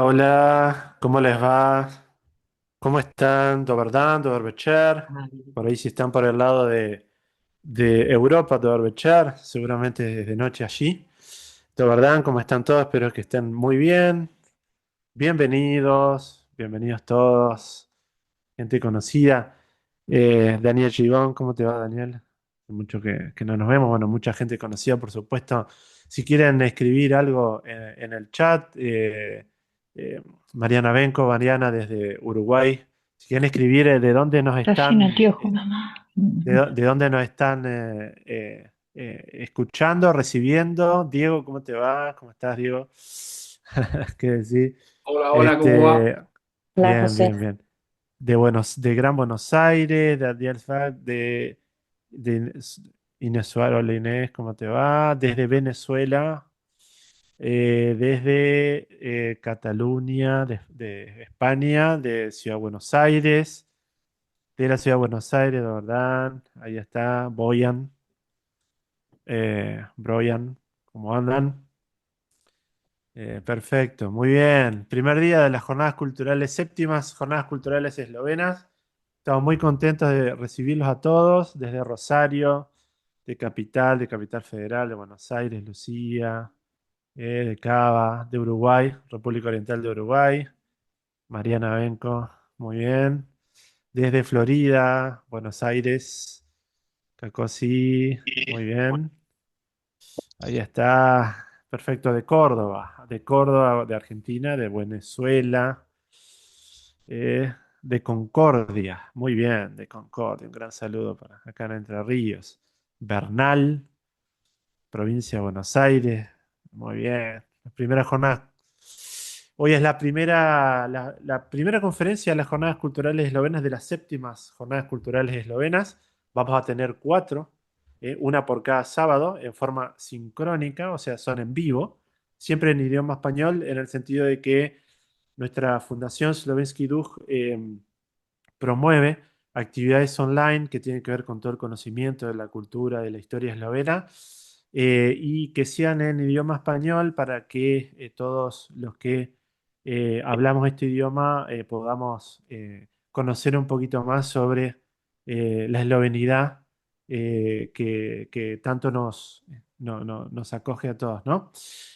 Hola, ¿cómo les va? ¿Cómo están? ¿Dobar dan, dobar večer? Por ahí si están por el lado de Europa, dobar večer, seguramente es de noche allí. Dobar dan, ¿cómo están todos? Espero que estén muy bien. Bienvenidos todos, gente conocida. Daniel Gibón, ¿cómo te va, Daniel? Hace mucho que no nos vemos. Bueno, mucha gente conocida, por supuesto. Si quieren escribir algo en el chat, eh, Mariana Benco, Mariana desde Uruguay. Si quieren escribir de dónde nos Está sin están, anteojo, mamá. de dónde nos están escuchando, recibiendo. Diego, ¿cómo te va? ¿Cómo estás, Diego? ¿Qué decir? Hola, hola, ¿cómo va? Este, Hola, bien, José. bien, bien de Gran Buenos Aires, de Adiel Fad, de Inés Suárez, hola Inés, ¿cómo te va? Desde Venezuela, desde Cataluña, de España, de Ciudad de Buenos Aires, de la Ciudad de Buenos Aires, de verdad, ahí está, Broyan, ¿cómo andan? Perfecto, muy bien. Primer día de las jornadas culturales, séptimas jornadas culturales eslovenas. Estamos muy contentos de recibirlos a todos desde Rosario, de Capital Federal, de Buenos Aires, Lucía, de Cava, de Uruguay, República Oriental de Uruguay, Mariana Benco, muy bien. Desde Florida, Buenos Aires, Cacosí, muy bien. Ahí está, perfecto, de Córdoba, de Argentina, de Venezuela, de Concordia, muy bien, de Concordia, un gran saludo para acá en Entre Ríos. Bernal, provincia de Buenos Aires, muy bien. La primera jornada. Hoy es la primera conferencia de las jornadas culturales eslovenas de las séptimas jornadas culturales eslovenas. Vamos a tener cuatro, una por cada sábado, en forma sincrónica, o sea, son en vivo, siempre en idioma español, en el sentido de que nuestra Fundación Slovensky Duh promueve actividades online que tienen que ver con todo el conocimiento de la cultura, de la historia eslovena, y que sean en idioma español para que todos los que hablamos este idioma podamos conocer un poquito más sobre la eslovenidad que tanto nos acoge a todos, ¿no?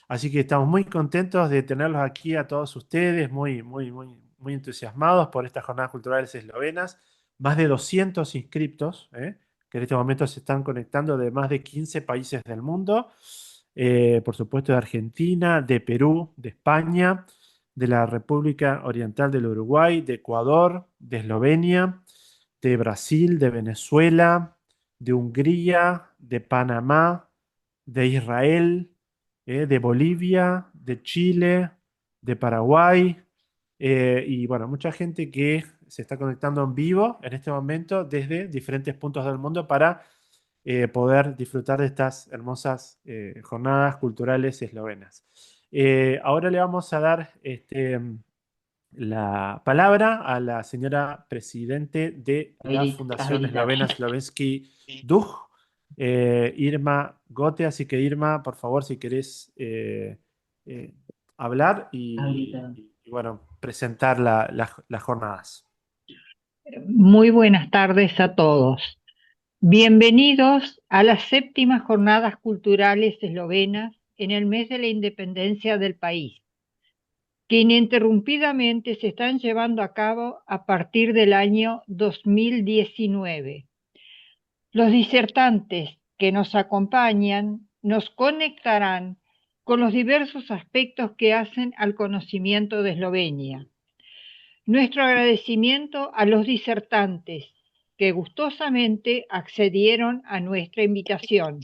Así que estamos muy contentos de tenerlos aquí a todos ustedes, muy entusiasmados por estas jornadas culturales eslovenas. Más de 200 inscriptos, que en este momento se están conectando de más de 15 países del mundo. Por supuesto de Argentina, de Perú, de España, de la República Oriental del Uruguay, de Ecuador, de Eslovenia, de Brasil, de Venezuela, de Hungría, de Panamá, de Israel, de Bolivia, de Chile, de Paraguay, y bueno, mucha gente que se está conectando en vivo en este momento desde diferentes puntos del mundo para poder disfrutar de estas hermosas jornadas culturales eslovenas. Ahora le vamos a dar la palabra a la señora presidente de la Estás Fundación habilitada. Eslovena Slovensky Duh, Irma Gote. Así que Irma, por favor, si querés eh, hablar Habilitada. y, bueno, presentar las jornadas. Muy buenas tardes a todos. Bienvenidos a las séptimas jornadas culturales eslovenas en el mes de la independencia del país, que ininterrumpidamente se están llevando a cabo a partir del año 2019. Los disertantes que nos acompañan nos conectarán con los diversos aspectos que hacen al conocimiento de Eslovenia. Nuestro agradecimiento a los disertantes que gustosamente accedieron a nuestra invitación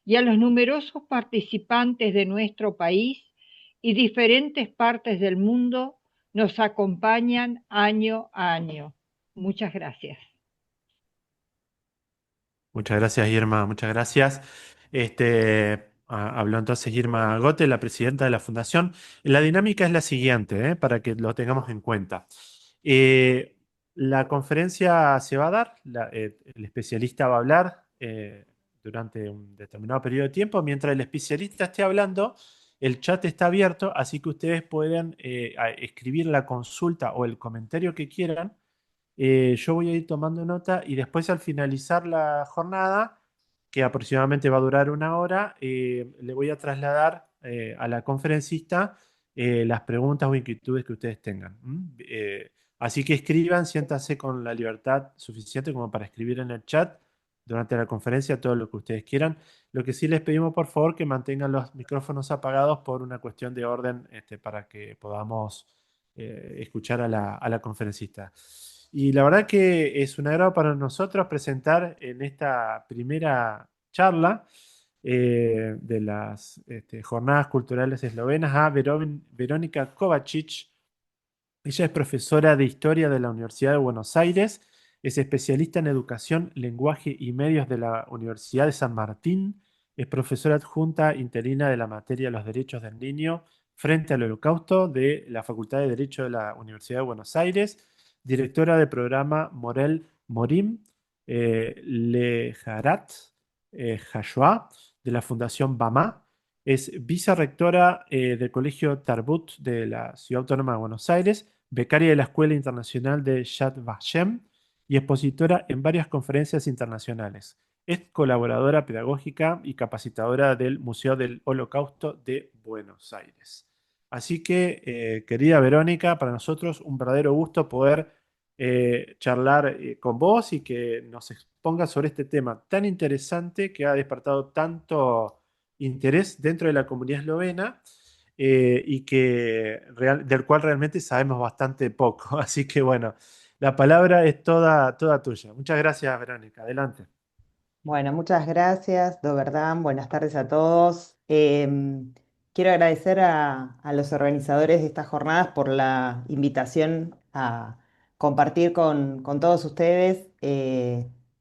y a los numerosos participantes de nuestro país y diferentes partes del mundo nos acompañan año a año. Muchas gracias. Muchas gracias, Irma, muchas gracias. Habló entonces Irma Gote, la presidenta de la Fundación. La dinámica es la siguiente, para que lo tengamos en cuenta. Eh, la conferencia se va a dar, el especialista va a hablar durante un determinado periodo de tiempo. Mientras el especialista esté hablando, El chat está abierto, así que ustedes pueden escribir la consulta o el comentario que quieran. Yo voy a ir tomando nota y después al finalizar la jornada, que aproximadamente va a durar una hora, le voy a trasladar a la conferencista las preguntas o inquietudes que ustedes tengan. Así que escriban, siéntanse con la libertad suficiente como para escribir en el chat durante la conferencia todo lo que ustedes quieran. Lo que sí les pedimos, por favor, que mantengan los micrófonos apagados por una cuestión de orden, para que podamos escuchar a la conferencista. Y la verdad que es un agrado para nosotros presentar en esta primera charla de las Jornadas Culturales Eslovenas a Verónica Kovačić. Ella es profesora de Historia de la Universidad de Buenos Aires, es especialista en Educación, Lenguaje y Medios de la Universidad de San Martín, es profesora adjunta interina de la materia Los Derechos del Niño frente al Holocausto de la Facultad de Derecho de la Universidad de Buenos Aires, directora del programa Morel Morim Le Harat Hashoah de la Fundación Bama. Es vicerrectora del Colegio Tarbut de la Ciudad Autónoma de Buenos Aires, becaria de la Escuela Internacional de Yad Vashem y expositora en varias conferencias internacionales. Es colaboradora pedagógica y capacitadora del Museo del Holocausto de Buenos Aires. Así que, querida Verónica, para nosotros un verdadero gusto poder charlar con vos y que nos expongas sobre este tema tan interesante que ha despertado tanto interés dentro de la comunidad eslovena y del cual realmente sabemos bastante poco. Así que bueno, la palabra es toda tuya. Muchas gracias, Verónica. Adelante. Bueno, muchas gracias, Doberdan. Buenas tardes a todos. Quiero agradecer a los organizadores de estas jornadas por la invitación a compartir con todos ustedes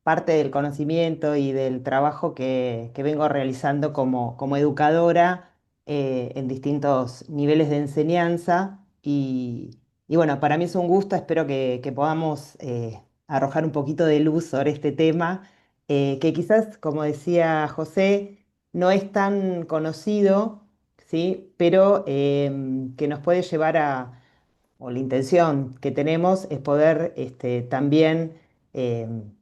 parte del conocimiento y del trabajo que vengo realizando como educadora en distintos niveles de enseñanza. Y bueno, para mí es un gusto, espero que podamos arrojar un poquito de luz sobre este tema que quizás, como decía José, no es tan conocido, ¿sí? Pero que nos puede llevar o la intención que tenemos es poder también em,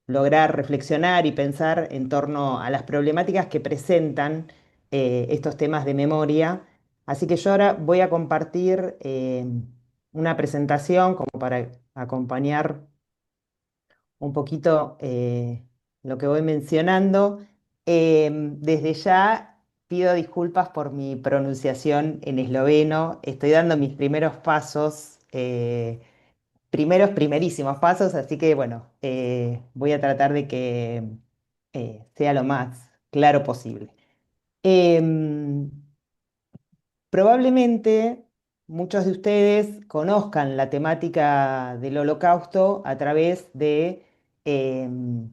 lograr reflexionar y pensar en torno a las problemáticas que presentan estos temas de memoria. Así que yo ahora voy a compartir una presentación como para acompañar un poquito lo que voy mencionando. Desde ya pido disculpas por mi pronunciación en esloveno. Estoy dando mis primeros pasos, primerísimos pasos, así que bueno, voy a tratar de que sea lo más claro posible. Em, Probablemente muchos de ustedes conozcan la temática del Holocausto a través de em,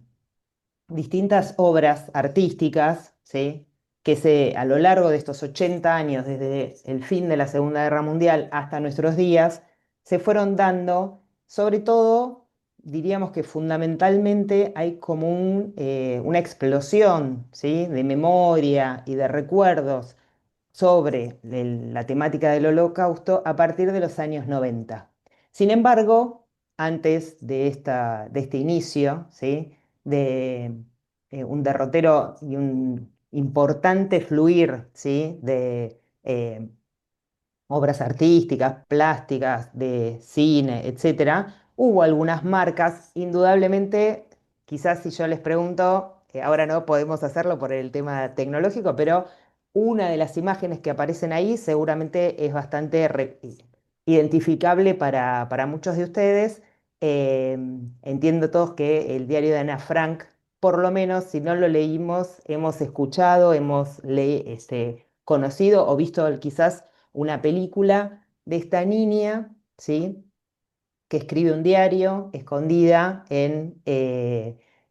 distintas obras artísticas, ¿sí? A lo largo de estos 80 años, desde el fin de la Segunda Guerra Mundial hasta nuestros días, se fueron dando, sobre todo, diríamos que fundamentalmente hay como una explosión, ¿sí? De memoria y de recuerdos sobre la temática del Holocausto a partir de los años 90. Sin embargo, antes de este inicio, ¿sí? de un derrotero y un importante fluir, ¿sí? de obras artísticas, plásticas, de cine, etcétera, hubo algunas marcas, indudablemente, quizás si yo les pregunto, ahora no podemos hacerlo por el tema tecnológico, pero una de las imágenes que aparecen ahí seguramente es bastante identificable para muchos de ustedes. Eh, Entiendo todos que el diario de Ana Frank, por lo menos si no lo leímos, hemos escuchado, conocido o visto quizás una película de esta niña, ¿sí? Que escribe un diario escondida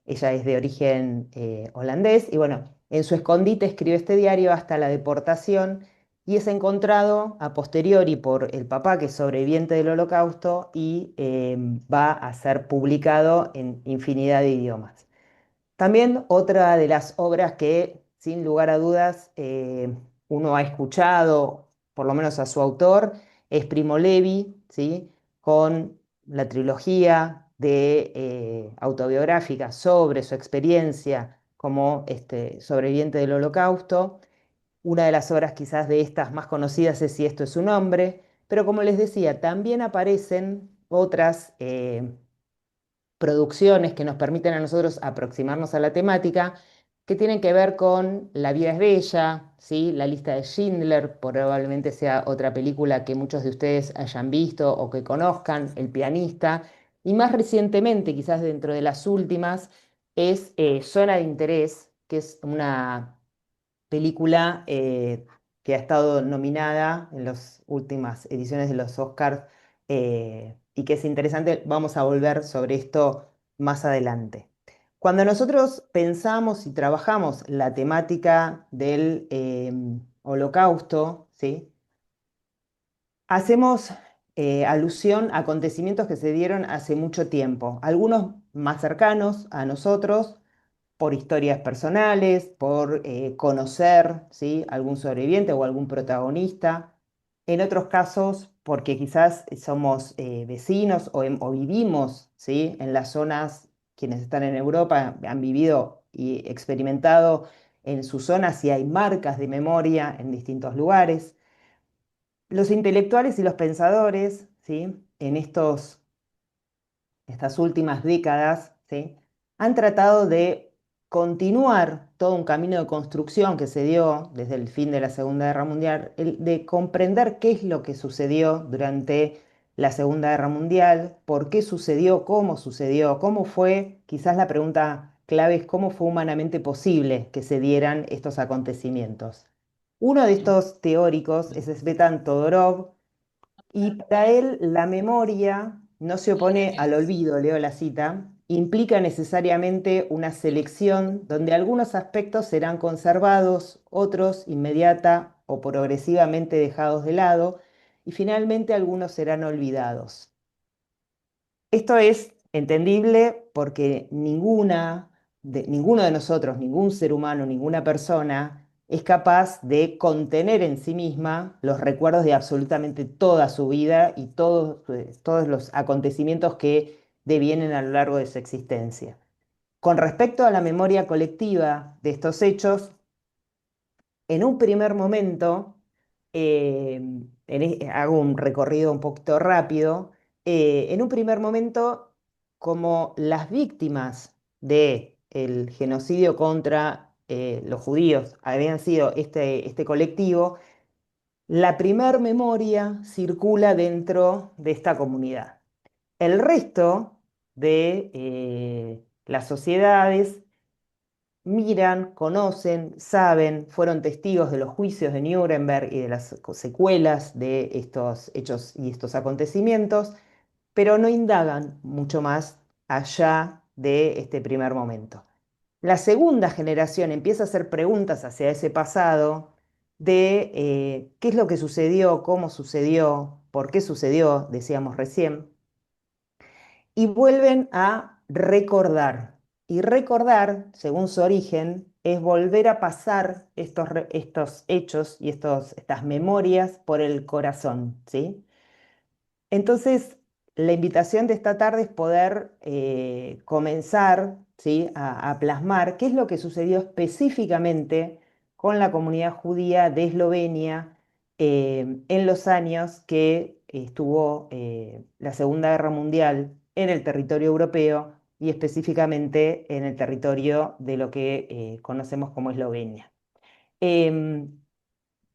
ella es de origen holandés, y bueno, en su escondite escribe este diario hasta la deportación y es encontrado a posteriori por el papá, que es sobreviviente del Holocausto, y va a ser publicado en infinidad de idiomas. También otra de las obras que, sin lugar a dudas, uno ha escuchado, por lo menos a su autor, es Primo Levi, ¿sí? Con la trilogía de autobiográfica sobre su experiencia como sobreviviente del Holocausto. Una de las obras quizás de estas más conocidas es Si esto es un hombre, pero como les decía, también aparecen otras producciones que nos permiten a nosotros aproximarnos a la temática, que tienen que ver con La vida es bella, ¿sí? La lista de Schindler, probablemente sea otra película que muchos de ustedes hayan visto o que conozcan, El pianista, y más recientemente, quizás dentro de las últimas, es Zona de Interés, que es una película que ha estado nominada en las últimas ediciones de los Oscars y que es interesante. Vamos a volver sobre esto más adelante. Cuando nosotros pensamos y trabajamos la temática del Holocausto, ¿sí? Hacemos alusión a acontecimientos que se dieron hace mucho tiempo, algunos más cercanos a nosotros, por historias personales, por conocer, ¿sí? Algún sobreviviente o algún protagonista. En otros casos, porque quizás somos vecinos o vivimos, ¿sí? En las zonas, quienes están en Europa han vivido y experimentado en sus zonas y hay marcas de memoria en distintos lugares. Los intelectuales y los pensadores, ¿sí? En estas últimas décadas, ¿sí? Han tratado de continuar todo un camino de construcción que se dio desde el fin de la Segunda Guerra Mundial, de comprender qué es lo que sucedió durante la Segunda Guerra Mundial, por qué sucedió, cómo fue, quizás la pregunta clave es cómo fue humanamente posible que se dieran estos acontecimientos. Uno de estos teóricos es Svetan Todorov, y para él la memoria no se opone al olvido, leo la cita, implica necesariamente una selección donde algunos aspectos serán conservados, otros inmediata o progresivamente dejados de lado, y finalmente algunos serán olvidados. Esto es entendible porque ninguno de nosotros, ningún ser humano, ninguna persona es capaz de contener en sí misma los recuerdos de absolutamente toda su vida y todos los acontecimientos que devienen a lo largo de su existencia. Con respecto a la memoria colectiva de estos hechos, en un primer momento, hago un recorrido un poquito rápido, en un primer momento, como las víctimas del genocidio contra los judíos habían sido este colectivo, la primer memoria circula dentro de esta comunidad. El resto de las sociedades miran, conocen, saben, fueron testigos de los juicios de Nuremberg y de las secuelas de estos hechos y estos acontecimientos, pero no indagan mucho más allá de este primer momento. La segunda generación empieza a hacer preguntas hacia ese pasado de qué es lo que sucedió, cómo sucedió, por qué sucedió, decíamos recién, y vuelven a recordar. Y recordar, según su origen, es volver a pasar estos hechos y estas memorias por el corazón, ¿sí? Entonces, la invitación de esta tarde es poder comenzar, ¿sí? a plasmar qué es lo que sucedió específicamente con la comunidad judía de Eslovenia en los años que estuvo la Segunda Guerra Mundial en el territorio europeo y específicamente en el territorio de lo que conocemos como Eslovenia. Em,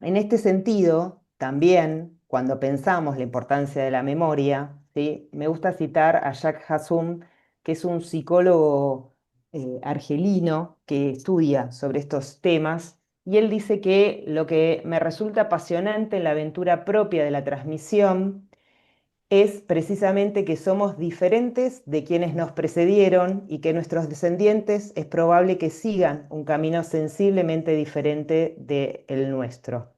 en este sentido, también cuando pensamos la importancia de la memoria, ¿sí? Me gusta citar a Jacques Hassum, que es un psicólogo argelino que estudia sobre estos temas, y él dice que lo que me resulta apasionante en la aventura propia de la transmisión es precisamente que somos diferentes de quienes nos precedieron y que nuestros descendientes es probable que sigan un camino sensiblemente diferente del nuestro.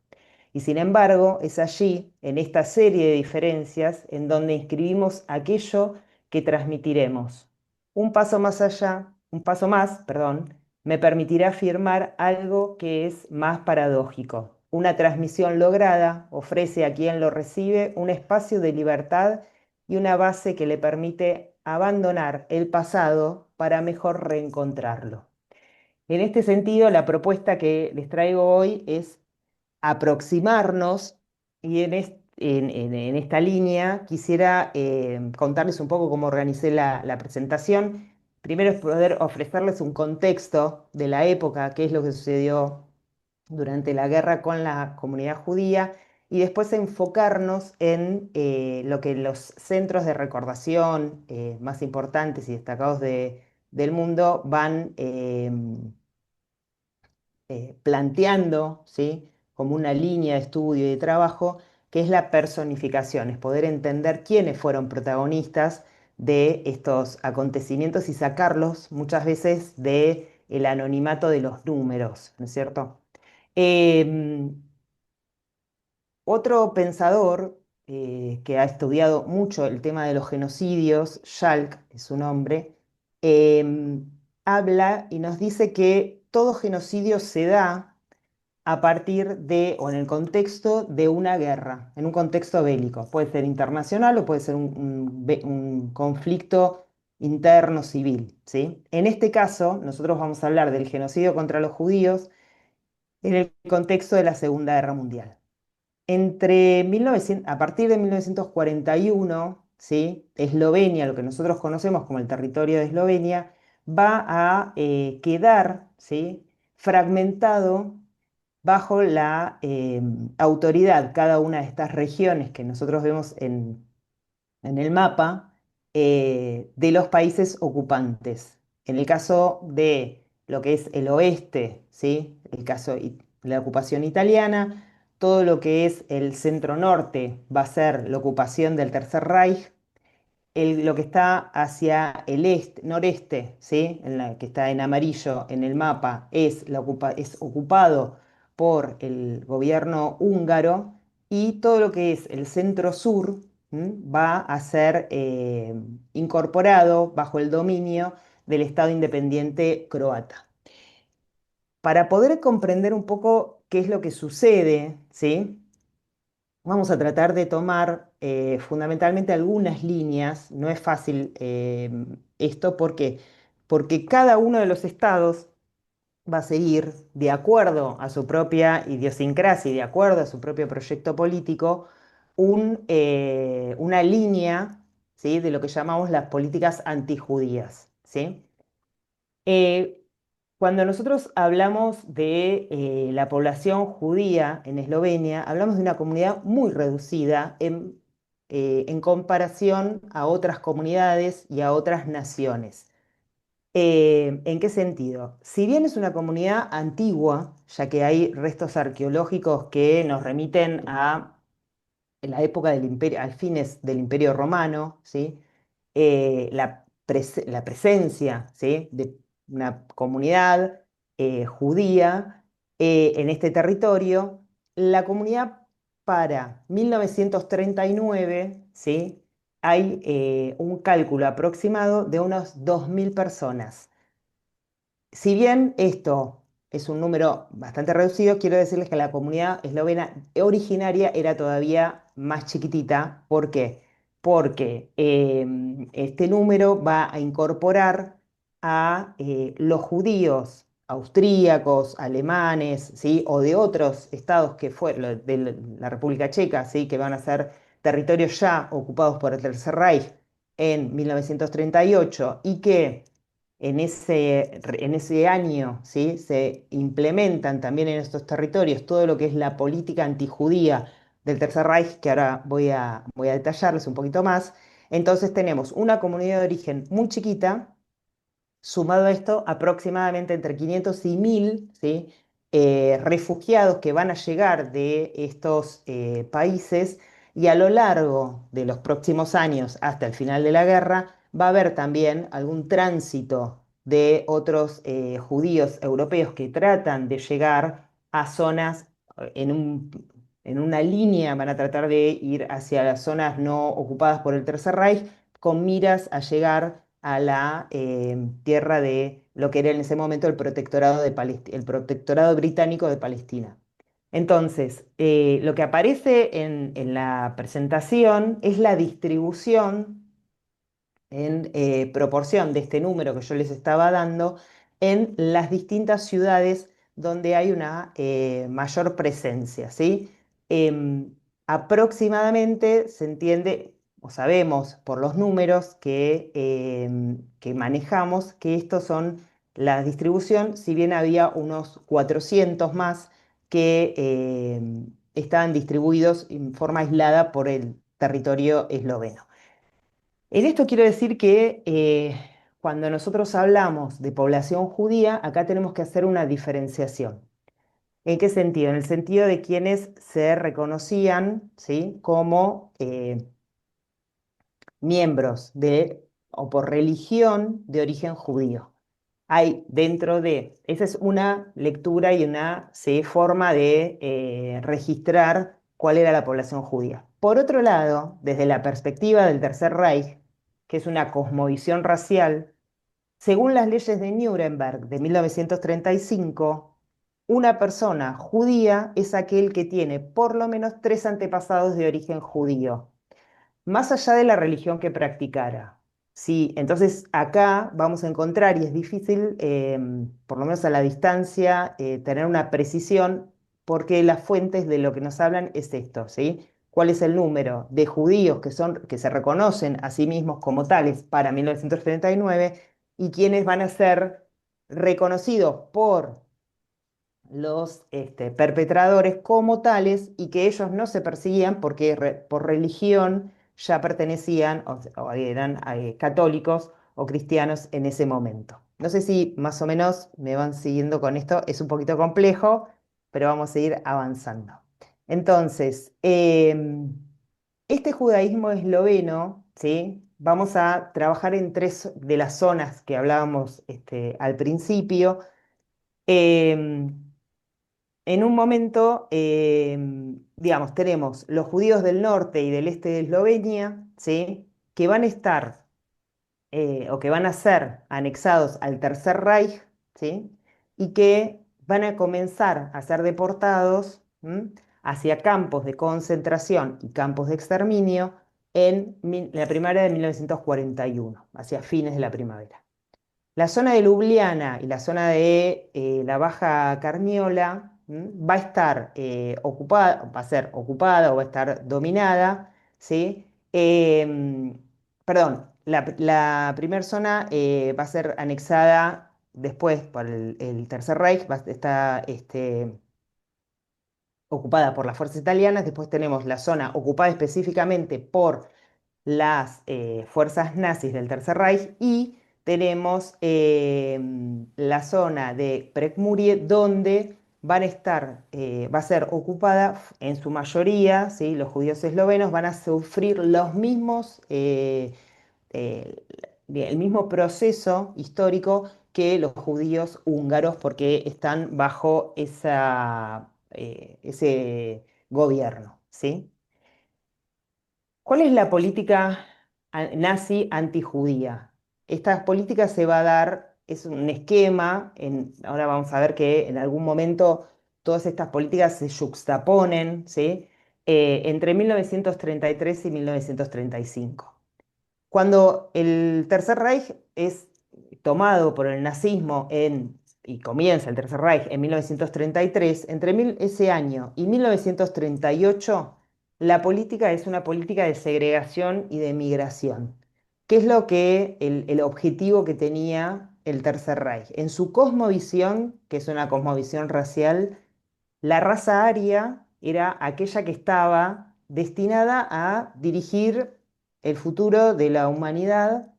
Y sin embargo, es allí, en esta serie de diferencias, en donde inscribimos aquello que transmitiremos. Un paso más, perdón, me permitirá afirmar algo que es más paradójico. Una transmisión lograda ofrece a quien lo recibe un espacio de libertad y una base que le permite abandonar el pasado para mejor reencontrarlo. En este sentido, la propuesta que les traigo hoy es aproximarnos y en esta línea quisiera contarles un poco cómo organicé la presentación. Primero es poder ofrecerles un contexto de la época, qué es lo que sucedió durante la guerra con la comunidad judía, y después enfocarnos en lo que los centros de recordación más importantes y destacados del mundo van planteando, ¿sí? Como una línea de estudio y de trabajo, que es la personificación, es poder entender quiénes fueron protagonistas de estos acontecimientos y sacarlos muchas veces de el anonimato de los números, ¿no es cierto? Em, Otro pensador que ha estudiado mucho el tema de los genocidios, Schalk es su nombre, em, habla y nos dice que todo genocidio se da a partir de, o en el contexto de una guerra, en un contexto bélico. Puede ser internacional o puede ser un conflicto interno civil, ¿sí? En este caso, nosotros vamos a hablar del genocidio contra los judíos en el contexto de la Segunda Guerra Mundial. A partir de 1941, ¿sí? Eslovenia, lo que nosotros conocemos como el territorio de Eslovenia, va a quedar, ¿sí? Fragmentado bajo la autoridad, cada una de estas regiones que nosotros vemos en el mapa, de los países ocupantes. En el caso de lo que es el oeste, ¿sí? El caso de la ocupación italiana, todo lo que es el centro norte va a ser la ocupación del Tercer Reich, lo que está hacia el noreste, ¿sí? Que está en amarillo en el mapa, es ocupado por el gobierno húngaro, y todo lo que es el centro sur, va a ser incorporado bajo el dominio del Estado independiente croata. Para poder comprender un poco qué es lo que sucede, ¿sí? Vamos a tratar de tomar fundamentalmente algunas líneas. No es fácil esto, ¿por qué? Porque cada uno de los estados va a seguir, de acuerdo a su propia idiosincrasia y de acuerdo a su propio proyecto político, una línea, ¿sí? De lo que llamamos las políticas antijudías, ¿sí? Eh, Cuando nosotros hablamos de la población judía en Eslovenia, hablamos de una comunidad muy reducida en comparación a otras comunidades y a otras naciones. ¿En qué sentido? Si bien es una comunidad antigua, ya que hay restos arqueológicos que nos remiten a en la época del imperio, al fines del Imperio Romano, ¿sí? La presencia, ¿sí? De una comunidad judía en este territorio, la comunidad para 1939, ¿sí? Hay un cálculo aproximado de unos 2.000 personas. Si bien esto es un número bastante reducido, quiero decirles que la comunidad eslovena originaria era todavía más chiquitita. ¿Por qué? Porque este número va a incorporar a los judíos austríacos, alemanes, ¿sí? O de otros estados que fueron de la República Checa, ¿sí? Que van a ser territorios ya ocupados por el Tercer Reich en 1938, y que en ese año, ¿sí? Se implementan también en estos territorios todo lo que es la política antijudía del Tercer Reich, que ahora voy a detallarles un poquito más. Entonces tenemos una comunidad de origen muy chiquita, sumado a esto, aproximadamente entre 500 y 1.000, ¿sí? Refugiados que van a llegar de estos países, y a lo largo de los próximos años, hasta el final de la guerra, va a haber también algún tránsito de otros judíos europeos que tratan de llegar a zonas en una línea, van a tratar de ir hacia las zonas no ocupadas por el Tercer Reich, con miras a llegar a la tierra de lo que era en ese momento el protectorado británico de Palestina. Entonces, lo que aparece en la presentación es la distribución en proporción de este número que yo les estaba dando en las distintas ciudades donde hay una mayor presencia, ¿sí? Aproximadamente se entiende o sabemos por los números que manejamos que estos son la distribución, si bien había unos 400 más que estaban distribuidos en forma aislada por el territorio esloveno. En esto quiero decir que cuando nosotros hablamos de población judía, acá tenemos que hacer una diferenciación. ¿En qué sentido? En el sentido de quienes se reconocían, ¿sí?, como miembros de o por religión de origen judío. Hay dentro de, esa es una lectura y una, sí, forma de registrar cuál era la población judía. Por otro lado, desde la perspectiva del Tercer Reich, que es una cosmovisión racial, según las leyes de Nuremberg de 1935, una persona judía es aquel que tiene por lo menos tres antepasados de origen judío más allá de la religión que practicara. Sí, entonces acá vamos a encontrar, y es difícil, por lo menos a la distancia, tener una precisión, porque las fuentes de lo que nos hablan es esto, ¿sí? ¿Cuál es el número de judíos que se reconocen a sí mismos como tales para 1939 y quienes van a ser reconocidos por los perpetradores como tales y que ellos no se perseguían porque por religión ya pertenecían o eran católicos o cristianos en ese momento? No sé si más o menos me van siguiendo con esto, es un poquito complejo, pero vamos a ir avanzando. Entonces, este judaísmo esloveno, ¿sí? Vamos a trabajar en tres de las zonas que hablábamos al principio. Em, en un momento, digamos, tenemos los judíos del norte y del este de Eslovenia, ¿sí?, que van a estar o que van a ser anexados al Tercer Reich, ¿sí?, y que van a comenzar a ser deportados, ¿m?, hacia campos de concentración y campos de exterminio en la primavera de 1941, hacia fines de la primavera. La zona de Ljubljana y la zona de la Baja Carniola va a estar ocupada, va a ser ocupada o va a estar dominada, ¿sí? Perdón, la primera zona va a ser anexada después por el Tercer Reich, está ocupada por las fuerzas italianas. Después tenemos la zona ocupada específicamente por las fuerzas nazis del Tercer Reich y tenemos la zona de Prekmurie donde van a estar, va a ser ocupada en su mayoría, ¿sí? Los judíos eslovenos van a sufrir los mismos, eh, el mismo proceso histórico que los judíos húngaros porque están bajo ese gobierno, ¿sí? ¿Cuál es la política nazi antijudía? Esta política se va a dar, es un esquema, ahora vamos a ver que en algún momento todas estas políticas se yuxtaponen, ¿sí? Entre 1933 y 1935. Cuando el Tercer Reich es tomado por el nazismo y comienza el Tercer Reich en 1933, entre ese año y 1938, la política es una política de segregación y de migración. ¿Qué es lo que el objetivo que tenía el Tercer Reich? En su cosmovisión, que es una cosmovisión racial, la raza aria era aquella que estaba destinada a dirigir el futuro de la humanidad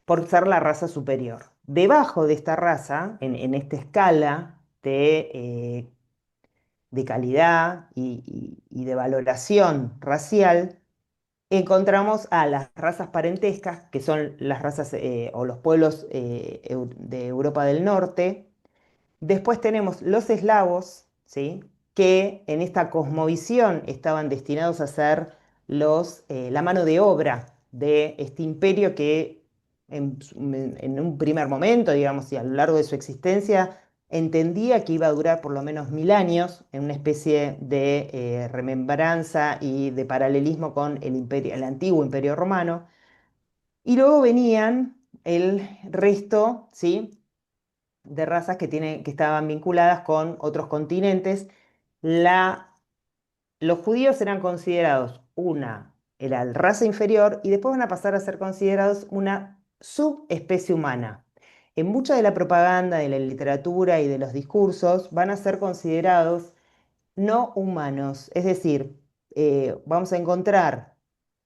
por ser la raza superior. Debajo de esta raza, en esta escala de calidad y de valoración racial, encontramos a las razas parentescas, que son las razas o los pueblos de Europa del Norte. Después tenemos los eslavos, ¿sí?, que en esta cosmovisión estaban destinados a ser la mano de obra de este imperio que en un primer momento, digamos, y a lo largo de su existencia, entendía que iba a durar por lo menos 1000 años, en una especie de remembranza y de paralelismo con el antiguo Imperio Romano. Y luego venían el resto, ¿sí?, de razas que estaban vinculadas con otros continentes. La, los judíos eran considerados era la raza inferior y después van a pasar a ser considerados una subespecie humana. En mucha de la propaganda, de la literatura y de los discursos van a ser considerados no humanos. Es decir, vamos a encontrar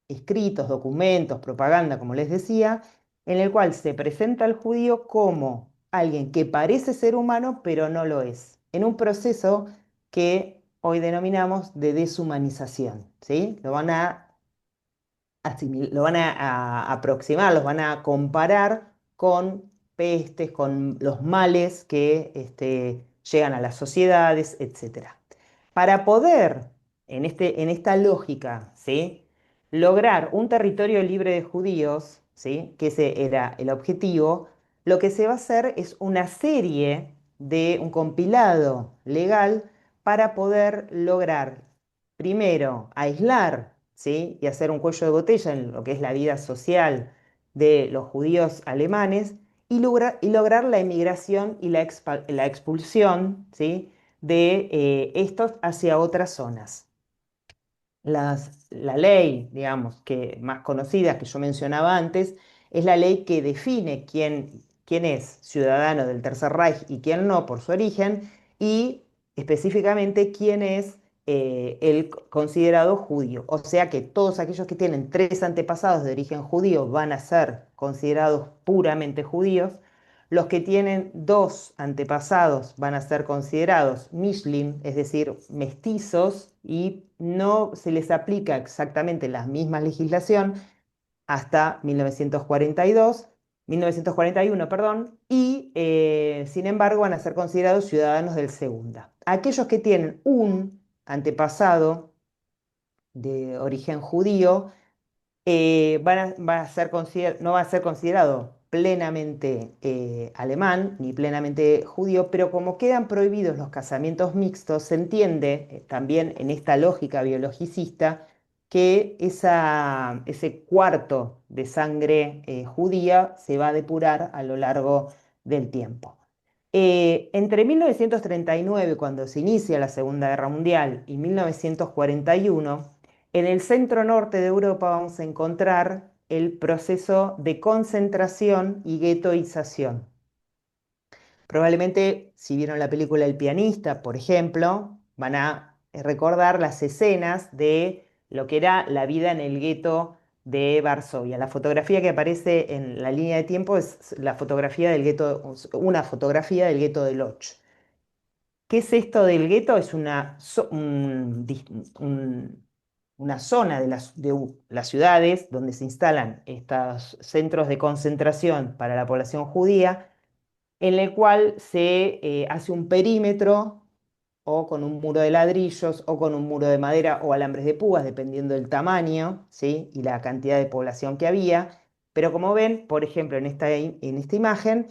escritos, documentos, propaganda, como les decía, en el cual se presenta al judío como alguien que parece ser humano, pero no lo es, en un proceso que hoy denominamos de deshumanización, ¿sí? Lo van a aproximar, los van a comparar con pestes, con los males que llegan a las sociedades, etcétera. Para poder, en esta lógica, ¿sí?, lograr un territorio libre de judíos, ¿sí?, que ese era el objetivo, lo que se va a hacer es una serie de un compilado legal para poder lograr, primero, aislar, ¿sí?, y hacer un cuello de botella en lo que es la vida social de los judíos alemanes y lograr la emigración y la expulsión, ¿sí?, de estos hacia otras zonas. La ley, digamos, que más conocida que yo mencionaba antes, es la ley que define quién es ciudadano del Tercer Reich y quién no por su origen, y específicamente quién es el considerado judío. O sea que todos aquellos que tienen 3 antepasados de origen judío van a ser considerados puramente judíos. Los que tienen 2 antepasados van a ser considerados Mishlim, es decir, mestizos, y no se les aplica exactamente la misma legislación hasta 1941, perdón, y sin embargo van a ser considerados ciudadanos del Segunda. Aquellos que tienen un antepasado de origen judío no va a ser considerado plenamente alemán ni plenamente judío, pero como quedan prohibidos los casamientos mixtos, se entiende también en esta lógica biologicista que ese cuarto de sangre judía se va a depurar a lo largo del tiempo. Entre 1939, cuando se inicia la Segunda Guerra Mundial, y 1941, en el centro norte de Europa vamos a encontrar el proceso de concentración y guetoización. Probablemente, si vieron la película El pianista, por ejemplo, van a recordar las escenas de lo que era la vida en el gueto de Varsovia. La fotografía que aparece en la línea de tiempo es la fotografía del gueto, una fotografía del gueto de Lodz. ¿Qué es esto del gueto? Es una zona de las ciudades donde se instalan estos centros de concentración para la población judía, en el cual se hace un perímetro o con un muro de ladrillos o con un muro de madera o alambres de púas, dependiendo del tamaño, ¿sí?, y la cantidad de población que había. Pero como ven, por ejemplo, en esta imagen,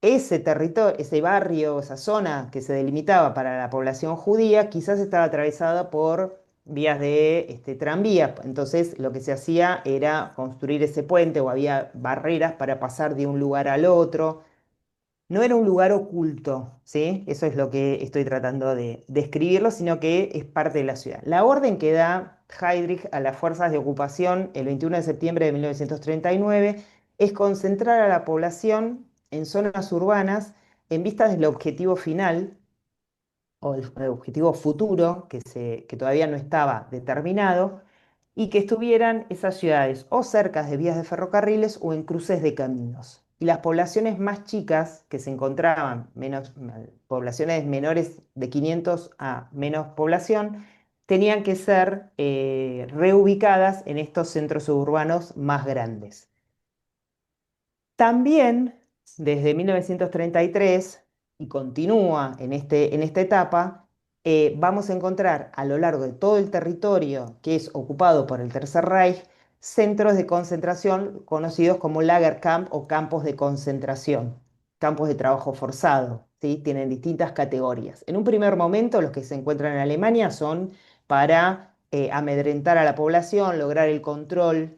ese territorio, ese barrio, esa zona que se delimitaba para la población judía, quizás estaba atravesada por vías de tranvía. Entonces, lo que se hacía era construir ese puente o había barreras para pasar de un lugar al otro. No era un lugar oculto, ¿sí? Eso es lo que estoy tratando de describirlo, sino que es parte de la ciudad. La orden que da Heydrich a las fuerzas de ocupación el 21 de septiembre de 1939 es concentrar a la población en zonas urbanas en vistas del objetivo final o el objetivo futuro que todavía no estaba determinado, y que estuvieran esas ciudades o cerca de vías de ferrocarriles o en cruces de caminos. Y las poblaciones más chicas que se encontraban, poblaciones menores de 500 a menos población, tenían que ser reubicadas en estos centros urbanos más grandes. También, desde 1933, y continúa en esta etapa, vamos a encontrar a lo largo de todo el territorio que es ocupado por el Tercer Reich, centros de concentración conocidos como Lagerkamp o campos de concentración, campos de trabajo forzado, ¿sí? Tienen distintas categorías. En un primer momento, los que se encuentran en Alemania son para amedrentar a la población, lograr el control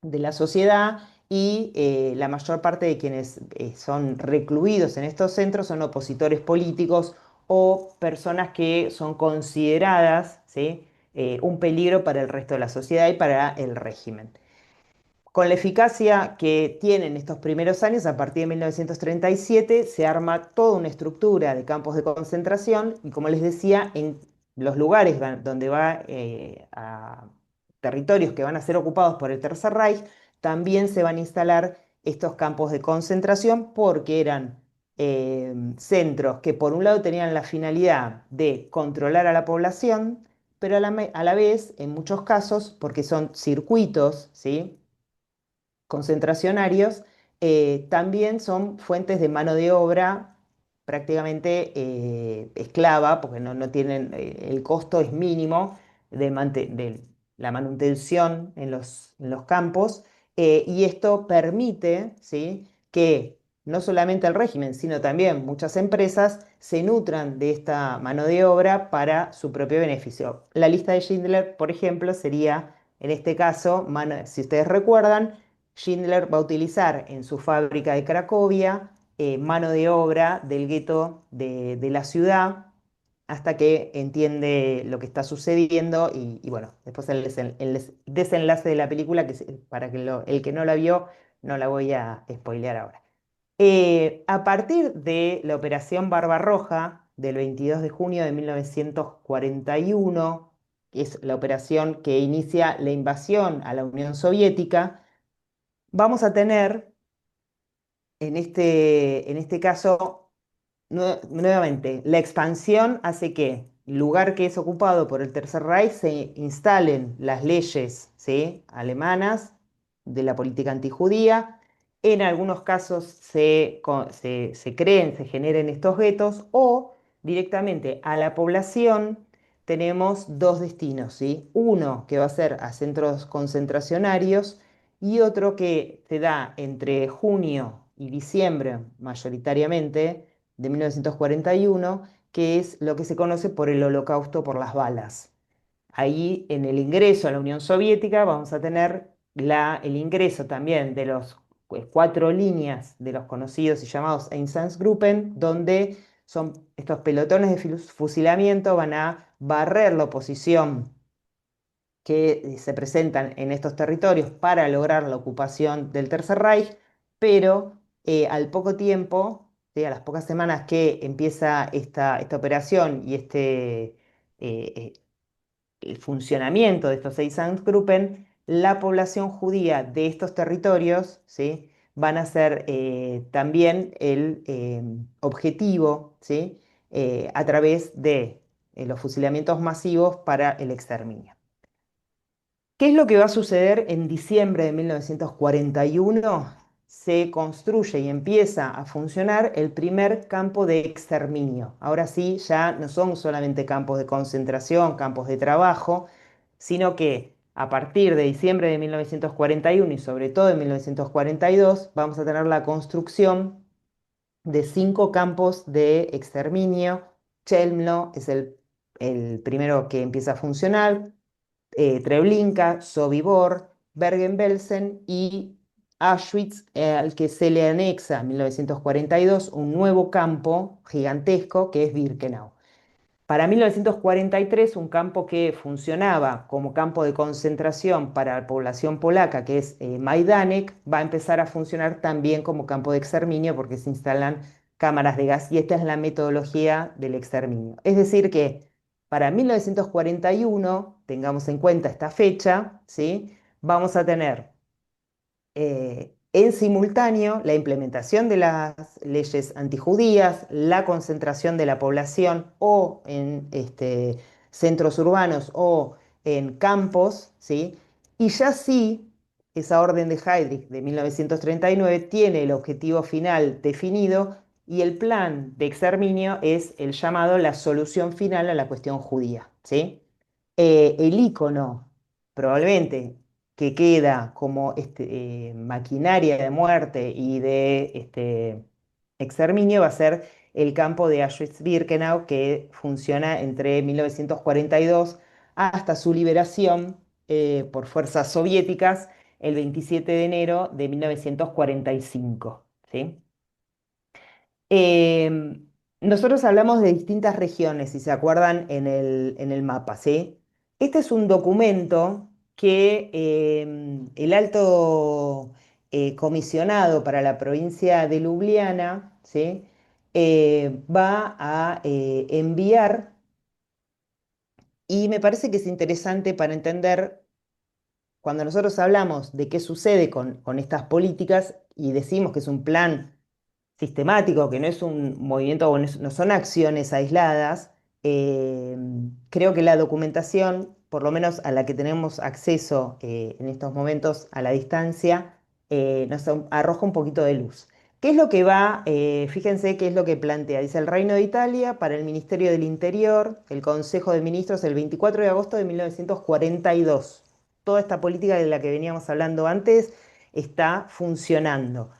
de la sociedad y la mayor parte de quienes son recluidos en estos centros son opositores políticos o personas que son consideradas, ¿sí? Un peligro para el resto de la sociedad y para el régimen. Con la eficacia que tienen estos primeros años, a partir de 1937 se arma toda una estructura de campos de concentración y, como les decía, en los lugares donde va a territorios que van a ser ocupados por el Tercer Reich, también se van a instalar estos campos de concentración porque eran centros que por un lado tenían la finalidad de controlar a la población, pero a la vez, en muchos casos, porque son circuitos, ¿sí? Concentracionarios, también son fuentes de mano de obra prácticamente esclava, porque no tienen, el costo es mínimo de la manutención en los campos, y esto permite, ¿sí? Que no solamente el régimen, sino también muchas empresas se nutran de esta mano de obra para su propio beneficio. La lista de Schindler, por ejemplo, sería, en este caso, si ustedes recuerdan, Schindler va a utilizar en su fábrica de Cracovia mano de obra del gueto de la ciudad hasta que entiende lo que está sucediendo y bueno, después el desenlace de la película, para que el que no la vio, no la voy a spoilear ahora. A partir de la Operación Barbarroja del 22 de junio de 1941, que es la operación que inicia la invasión a la Unión Soviética, vamos a tener en este caso, nuevamente, la expansión hace que el lugar que es ocupado por el Tercer Reich se instalen las leyes, ¿sí? Alemanas de la política antijudía. En algunos casos se creen, se generen estos guetos o directamente a la población tenemos dos destinos, ¿sí? Uno que va a ser a centros concentracionarios y otro que se da entre junio y diciembre, mayoritariamente, de 1941, que es lo que se conoce por el Holocausto por las balas. Ahí, en el ingreso a la Unión Soviética, vamos a tener el ingreso también de los cuatro líneas de los conocidos y llamados Einsatzgruppen, donde son estos pelotones de fusilamiento, van a barrer la oposición que se presentan en estos territorios para lograr la ocupación del Tercer Reich, pero al poco tiempo, ¿sí? A las pocas semanas que empieza esta operación y eh, el funcionamiento de estos Einsatzgruppen, la población judía de estos territorios, ¿sí? Van a ser también el objetivo, ¿sí? A través de los fusilamientos masivos para el exterminio. ¿Qué es lo que va a suceder en diciembre de 1941? Se construye y empieza a funcionar el primer campo de exterminio. Ahora sí, ya no son solamente campos de concentración, campos de trabajo, sino que a partir de diciembre de 1941 y sobre todo en 1942 vamos a tener la construcción de 5 campos de exterminio. Chelmno es el primero que empieza a funcionar, Treblinka, Sobibor, Bergen-Belsen y Auschwitz, al que se le anexa en 1942 un nuevo campo gigantesco que es Birkenau. Para 1943, un campo que funcionaba como campo de concentración para la población polaca, que es Majdanek, va a empezar a funcionar también como campo de exterminio porque se instalan cámaras de gas y esta es la metodología del exterminio. Es decir que para 1941, tengamos en cuenta esta fecha, ¿sí? Vamos a tener en simultáneo la implementación de las leyes antijudías, la concentración de la población o en centros urbanos o en campos, ¿sí? Y ya sí, esa orden de Heydrich de 1939 tiene el objetivo final definido y el plan de exterminio es el llamado la solución final a la cuestión judía, ¿sí? El icono probablemente que queda como maquinaria de muerte y de exterminio va a ser el campo de Auschwitz-Birkenau, que funciona entre 1942 hasta su liberación por fuerzas soviéticas el 27 de enero de 1945. ¿Sí? Nosotros hablamos de distintas regiones, si se acuerdan en el mapa, ¿sí? Este es un documento que el alto comisionado para la provincia de Ljubljana, ¿sí? Va a enviar, y me parece que es interesante para entender cuando nosotros hablamos de qué sucede con estas políticas y decimos que es un plan sistemático, que no es un movimiento, o no son acciones aisladas, eh, creo que la documentación, por lo menos a la que tenemos acceso en estos momentos a la distancia, nos arroja un poquito de luz. ¿Qué es lo que va? Fíjense qué es lo que plantea. Dice el Reino de Italia para el Ministerio del Interior, el Consejo de Ministros, el 24 de agosto de 1942. Toda esta política de la que veníamos hablando antes está funcionando.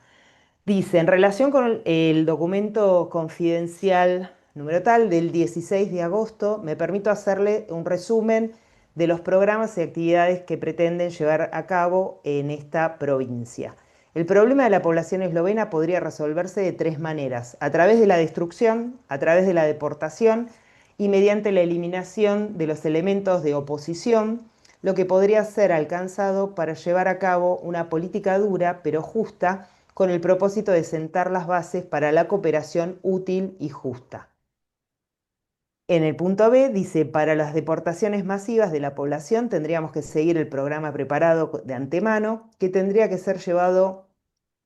Dice, en relación con el documento confidencial número tal del 16 de agosto, me permito hacerle un resumen de los programas y actividades que pretenden llevar a cabo en esta provincia. El problema de la población eslovena podría resolverse de tres maneras: a través de la destrucción, a través de la deportación y mediante la eliminación de los elementos de oposición, lo que podría ser alcanzado para llevar a cabo una política dura pero justa con el propósito de sentar las bases para la cooperación útil y justa. En el punto B dice, para las deportaciones masivas de la población tendríamos que seguir el programa preparado de antemano, que tendría que ser llevado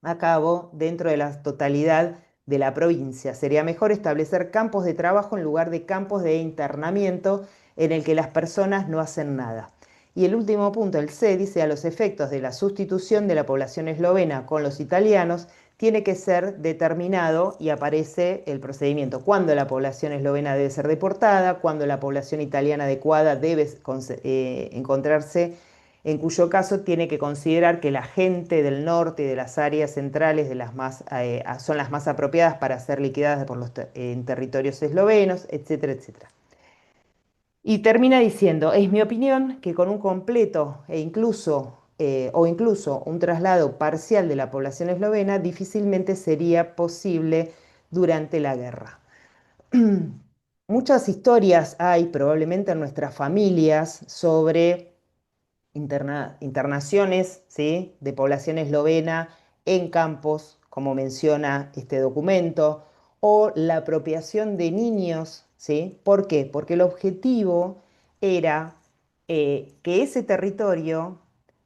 a cabo dentro de la totalidad de la provincia. Sería mejor establecer campos de trabajo en lugar de campos de internamiento en el que las personas no hacen nada. Y el último punto, el C, dice, a los efectos de la sustitución de la población eslovena con los italianos, tiene que ser determinado y aparece el procedimiento. Cuándo la población eslovena debe ser deportada, cuándo la población italiana adecuada debe encontrarse, en cuyo caso tiene que considerar que la gente del norte y de las áreas centrales son las más apropiadas para ser liquidadas por en territorios eslovenos, etcétera, etcétera. Y termina diciendo, es mi opinión que con un completo o incluso un traslado parcial de la población eslovena difícilmente sería posible durante la guerra. Muchas historias hay probablemente en nuestras familias sobre internaciones, ¿sí?, de población eslovena en campos, como menciona este documento, o la apropiación de niños, ¿sí? ¿Por qué? Porque el objetivo era que ese territorio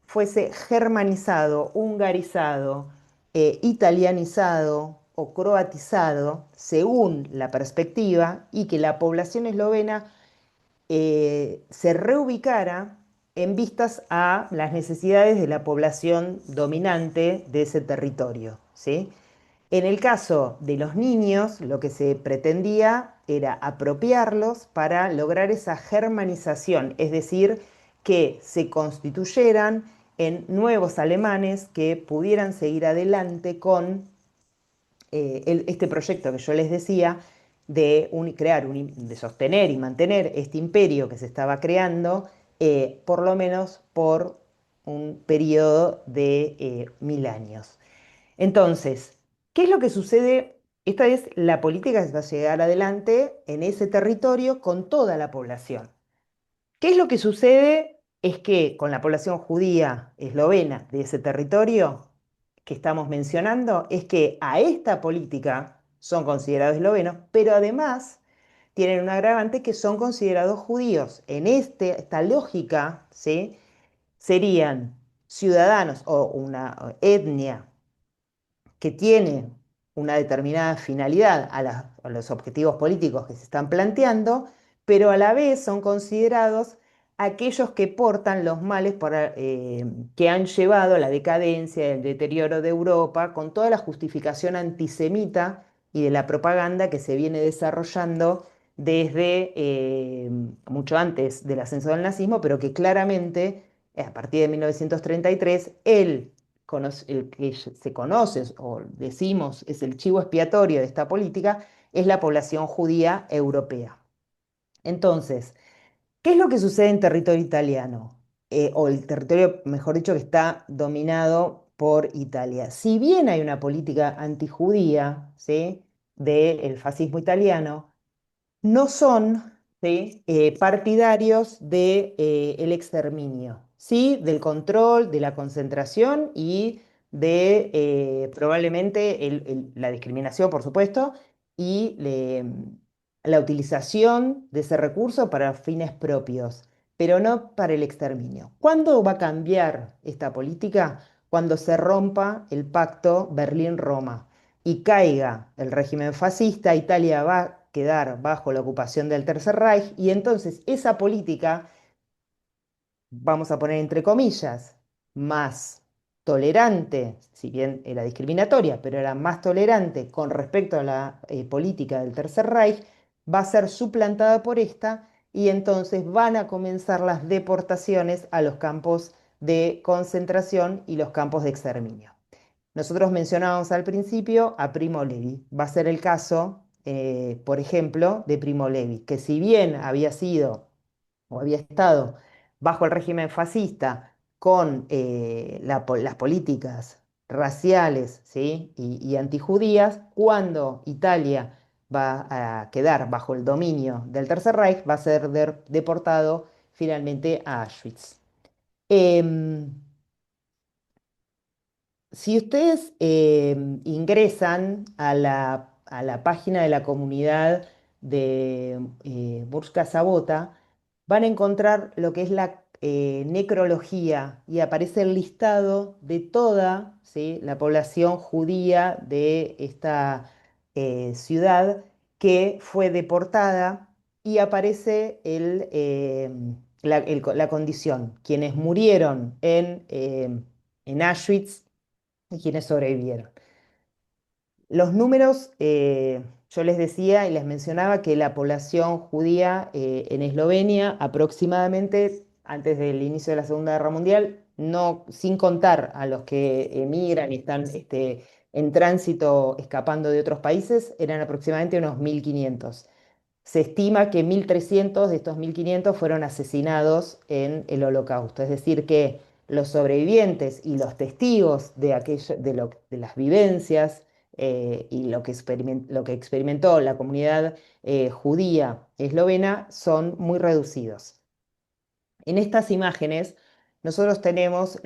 fuese germanizado, hungarizado, italianizado o croatizado, según la perspectiva, y que la población eslovena se reubicara en vistas a las necesidades de la población dominante de ese territorio, ¿sí? En el caso de los niños, lo que se pretendía era apropiarlos para lograr esa germanización, es decir, que se constituyeran en nuevos alemanes que pudieran seguir adelante con este proyecto que yo les decía de de sostener y mantener este imperio que se estaba creando, por lo menos por un periodo de 1000 años. Entonces, ¿qué es lo que sucede? Esta es la política que se va a llegar adelante en ese territorio con toda la población. ¿Qué es lo que sucede? Es que con la población judía eslovena de ese territorio que estamos mencionando, es que a esta política son considerados eslovenos, pero además tienen un agravante que son considerados judíos. En esta lógica, ¿sí?, serían ciudadanos o una etnia que tiene una determinada finalidad a los objetivos políticos que se están planteando, pero a la vez son considerados aquellos que portan los males que han llevado a la decadencia, el deterioro de Europa, con toda la justificación antisemita y de la propaganda que se viene desarrollando desde mucho antes del ascenso del nazismo, pero que claramente, a partir de 1933, el que se conoce o decimos es el chivo expiatorio de esta política, es la población judía europea. Entonces, ¿qué es lo que sucede en territorio italiano? O el territorio, mejor dicho, que está dominado por Italia. Si bien hay una política antijudía, ¿sí?, del fascismo italiano, no son, ¿sí?, partidarios del exterminio, ¿sí?, del control, de la concentración y de probablemente la discriminación, por supuesto, y la utilización de ese recurso para fines propios, pero no para el exterminio. ¿Cuándo va a cambiar esta política? Cuando se rompa el pacto Berlín-Roma y caiga el régimen fascista, Italia va a quedar bajo la ocupación del Tercer Reich y entonces esa política, vamos a poner entre comillas, más tolerante, si bien era discriminatoria, pero era más tolerante con respecto a la política del Tercer Reich, va a ser suplantada por esta y entonces van a comenzar las deportaciones a los campos de concentración y los campos de exterminio. Nosotros mencionábamos al principio a Primo Levi. Va a ser el caso, por ejemplo, de Primo Levi, que si bien había sido o había estado bajo el régimen fascista con las políticas raciales, ¿sí?, y antijudías, cuando Italia va a quedar bajo el dominio del Tercer Reich, va a ser deportado finalmente a Auschwitz. Em, si ustedes ingresan a la página de la comunidad de Burj Sabota, van a encontrar lo que es la necrología y aparece el listado de toda, ¿sí?, la población judía de esta ciudad que fue deportada y aparece la condición, quienes murieron en Auschwitz y quienes sobrevivieron. Los números, yo les decía y les mencionaba que la población judía en Eslovenia aproximadamente antes del inicio de la Segunda Guerra Mundial, no, sin contar a los que emigran y están en tránsito escapando de otros países, eran aproximadamente unos 1.500. Se estima que 1.300 de estos 1.500 fueron asesinados en el Holocausto, es decir, que los sobrevivientes y los testigos de, de las vivencias y lo que experimentó la comunidad judía eslovena son muy reducidos. En estas imágenes, nosotros tenemos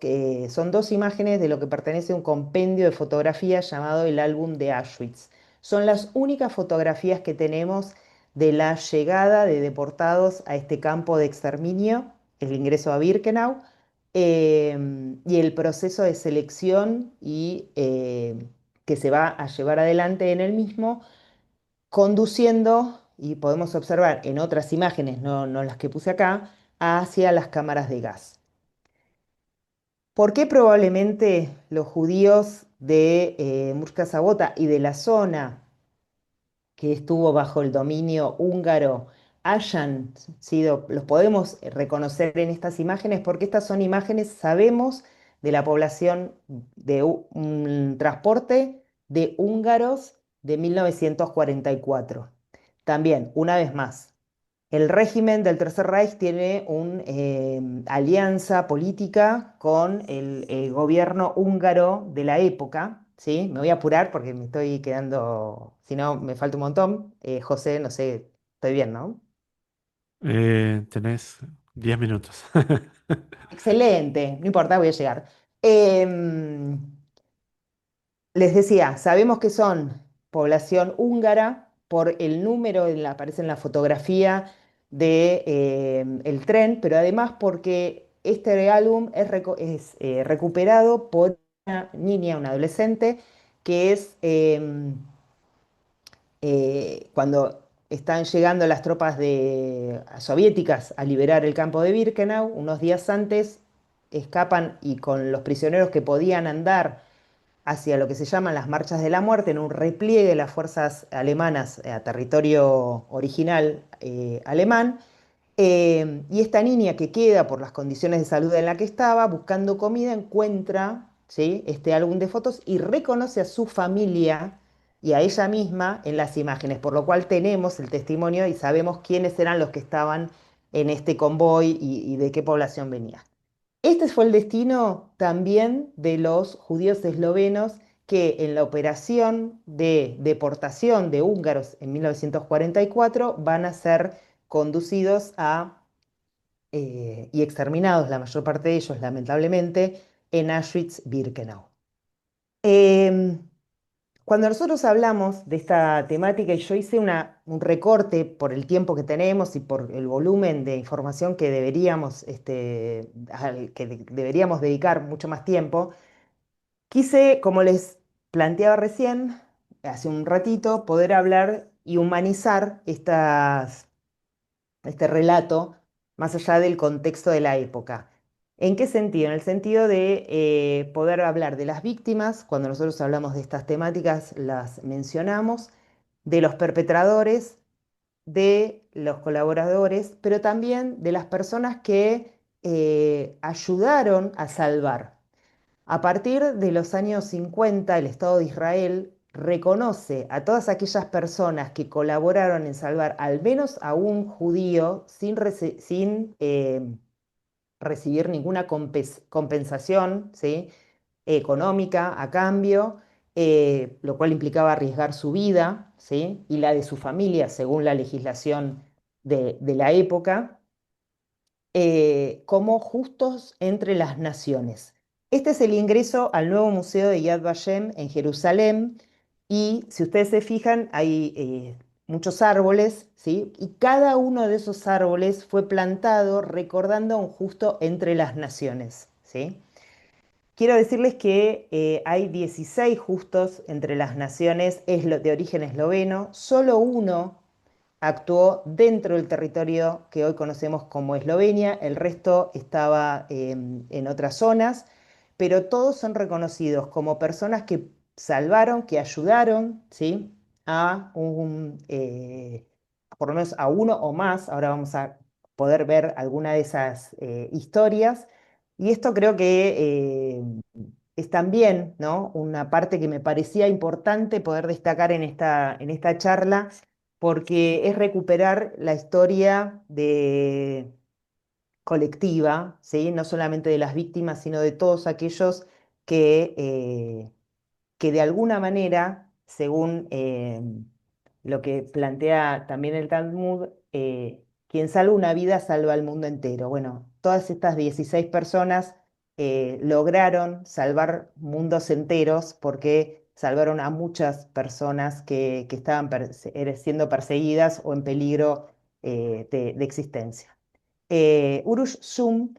que son dos imágenes de lo que pertenece a un compendio de fotografías llamado el álbum de Auschwitz. Son las únicas fotografías que tenemos de la llegada de deportados a este campo de exterminio, el ingreso a Birkenau, y el proceso de selección que se va a llevar adelante en el mismo conduciendo, y podemos observar en otras imágenes, no las que puse acá, hacia las cámaras de gas. ¿Por qué probablemente los judíos de Murska Sabota y de la zona que estuvo bajo el dominio húngaro hayan sido, los podemos reconocer en estas imágenes? Porque estas son imágenes, sabemos, de la población de un transporte de húngaros de 1944. También, una vez más, el régimen del Tercer Reich tiene una alianza política con el gobierno húngaro de la época, ¿sí? Me voy a apurar porque me estoy quedando, si no, me falta un montón. José, no sé, estoy bien, ¿no? Tenés 10 minutos. Excelente, no importa, voy a llegar. Em, Les decía, sabemos que son población húngara por el número, aparece en la fotografía del tren, pero además porque este álbum es recuperado por una niña, una adolescente, que es cuando están llegando las tropas soviéticas a liberar el campo de Birkenau, unos días antes escapan y con los prisioneros que podían andar hacia lo que se llaman las marchas de la muerte, en un repliegue de las fuerzas alemanas a territorio original alemán. Y esta niña que queda por las condiciones de salud en la que estaba, buscando comida, encuentra, ¿sí?, este álbum de fotos y reconoce a su familia y a ella misma en las imágenes, por lo cual tenemos el testimonio y sabemos quiénes eran los que estaban en este convoy y de qué población venía. Este fue el destino también de los judíos eslovenos que en la operación de deportación de húngaros en 1944 van a ser conducidos y exterminados, la mayor parte de ellos lamentablemente, en Auschwitz-Birkenau. Em, Cuando nosotros hablamos de esta temática, y yo hice un recorte por el tiempo que tenemos y por el volumen de información que deberíamos, al que deberíamos dedicar mucho más tiempo, quise, como les planteaba recién, hace un ratito, poder hablar y humanizar este relato más allá del contexto de la época. ¿En qué sentido? En el sentido de poder hablar de las víctimas, cuando nosotros hablamos de estas temáticas las mencionamos, de los perpetradores, de los colaboradores, pero también de las personas que ayudaron a salvar. A partir de los años 50, el Estado de Israel reconoce a todas aquellas personas que colaboraron en salvar al menos a un judío sin recibir ninguna compensación, ¿sí? Económica a cambio, lo cual implicaba arriesgar su vida, ¿sí? Y la de su familia según la legislación de la época como justos entre las naciones. Este es el ingreso al nuevo museo de Yad Vashem en Jerusalén y si ustedes se fijan hay muchos árboles, ¿sí? Y cada uno de esos árboles fue plantado recordando a un justo entre las naciones, ¿sí? Quiero decirles que hay 16 justos entre las naciones de origen esloveno, solo uno actuó dentro del territorio que hoy conocemos como Eslovenia, el resto estaba en otras zonas, pero todos son reconocidos como personas que salvaron, que ayudaron, ¿sí? a por lo menos a uno o más, ahora vamos a poder ver alguna de esas historias, y esto creo que es también, ¿no? Una parte que me parecía importante poder destacar en esta charla porque es recuperar la historia colectiva, ¿sí? No solamente de las víctimas, sino de todos aquellos que, eh, que de alguna manera, según lo que plantea también el Talmud, quien salva una vida salva al mundo entero. Bueno, todas estas 16 personas lograron salvar mundos enteros porque salvaron a muchas personas que estaban siendo perseguidas o en peligro de existencia. Urush Shum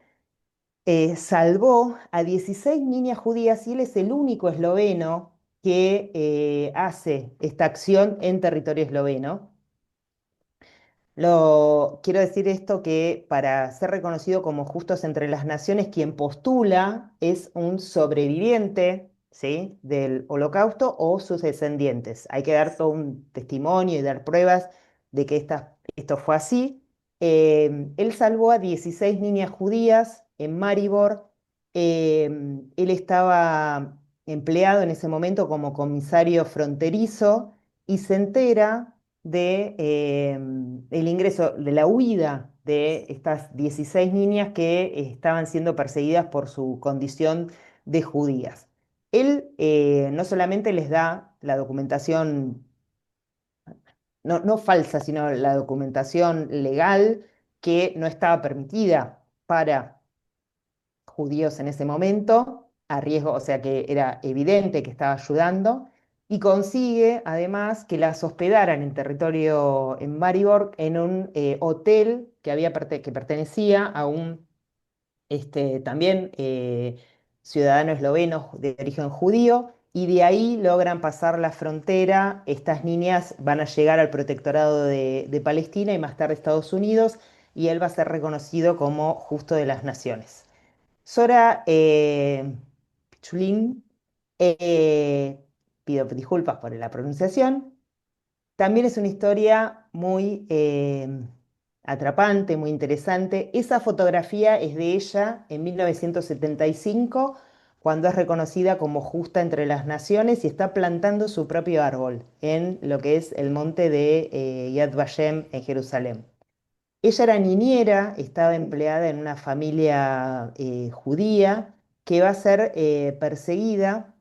salvó a 16 niñas judías y él es el único esloveno que hace esta acción en territorio esloveno. Quiero decir esto que para ser reconocido como justos entre las naciones, quien postula es un sobreviviente, ¿sí? del Holocausto o sus descendientes. Hay que dar todo un testimonio y dar pruebas de que esto fue así. Él salvó a 16 niñas judías en Maribor. Él estaba empleado en ese momento como comisario fronterizo y se entera el ingreso, de la huida de estas 16 niñas que estaban siendo perseguidas por su condición de judías. Él no solamente les da la documentación, no falsa, sino la documentación legal que no estaba permitida para judíos en ese momento, a riesgo, o sea que era evidente que estaba ayudando, y consigue además que las hospedaran en territorio en Maribor en un hotel que pertenecía a un también ciudadano esloveno de origen judío, y de ahí logran pasar la frontera. Estas niñas van a llegar al protectorado de Palestina y más tarde Estados Unidos, y él va a ser reconocido como justo de las naciones. Sora Pichulín, pido disculpas por la pronunciación, también es una historia muy atrapante, muy interesante. Esa fotografía es de ella en 1975, cuando es reconocida como justa entre las naciones y está plantando su propio árbol en lo que es el monte de Yad Vashem en Jerusalén. Ella era niñera, estaba empleada en una familia judía que va a ser perseguida.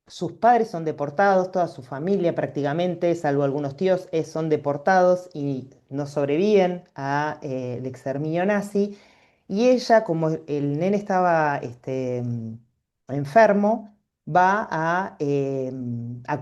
Sus padres son deportados, toda su familia prácticamente, salvo algunos tíos, son deportados y no sobreviven al exterminio nazi. Y ella, como el nene estaba enfermo, va a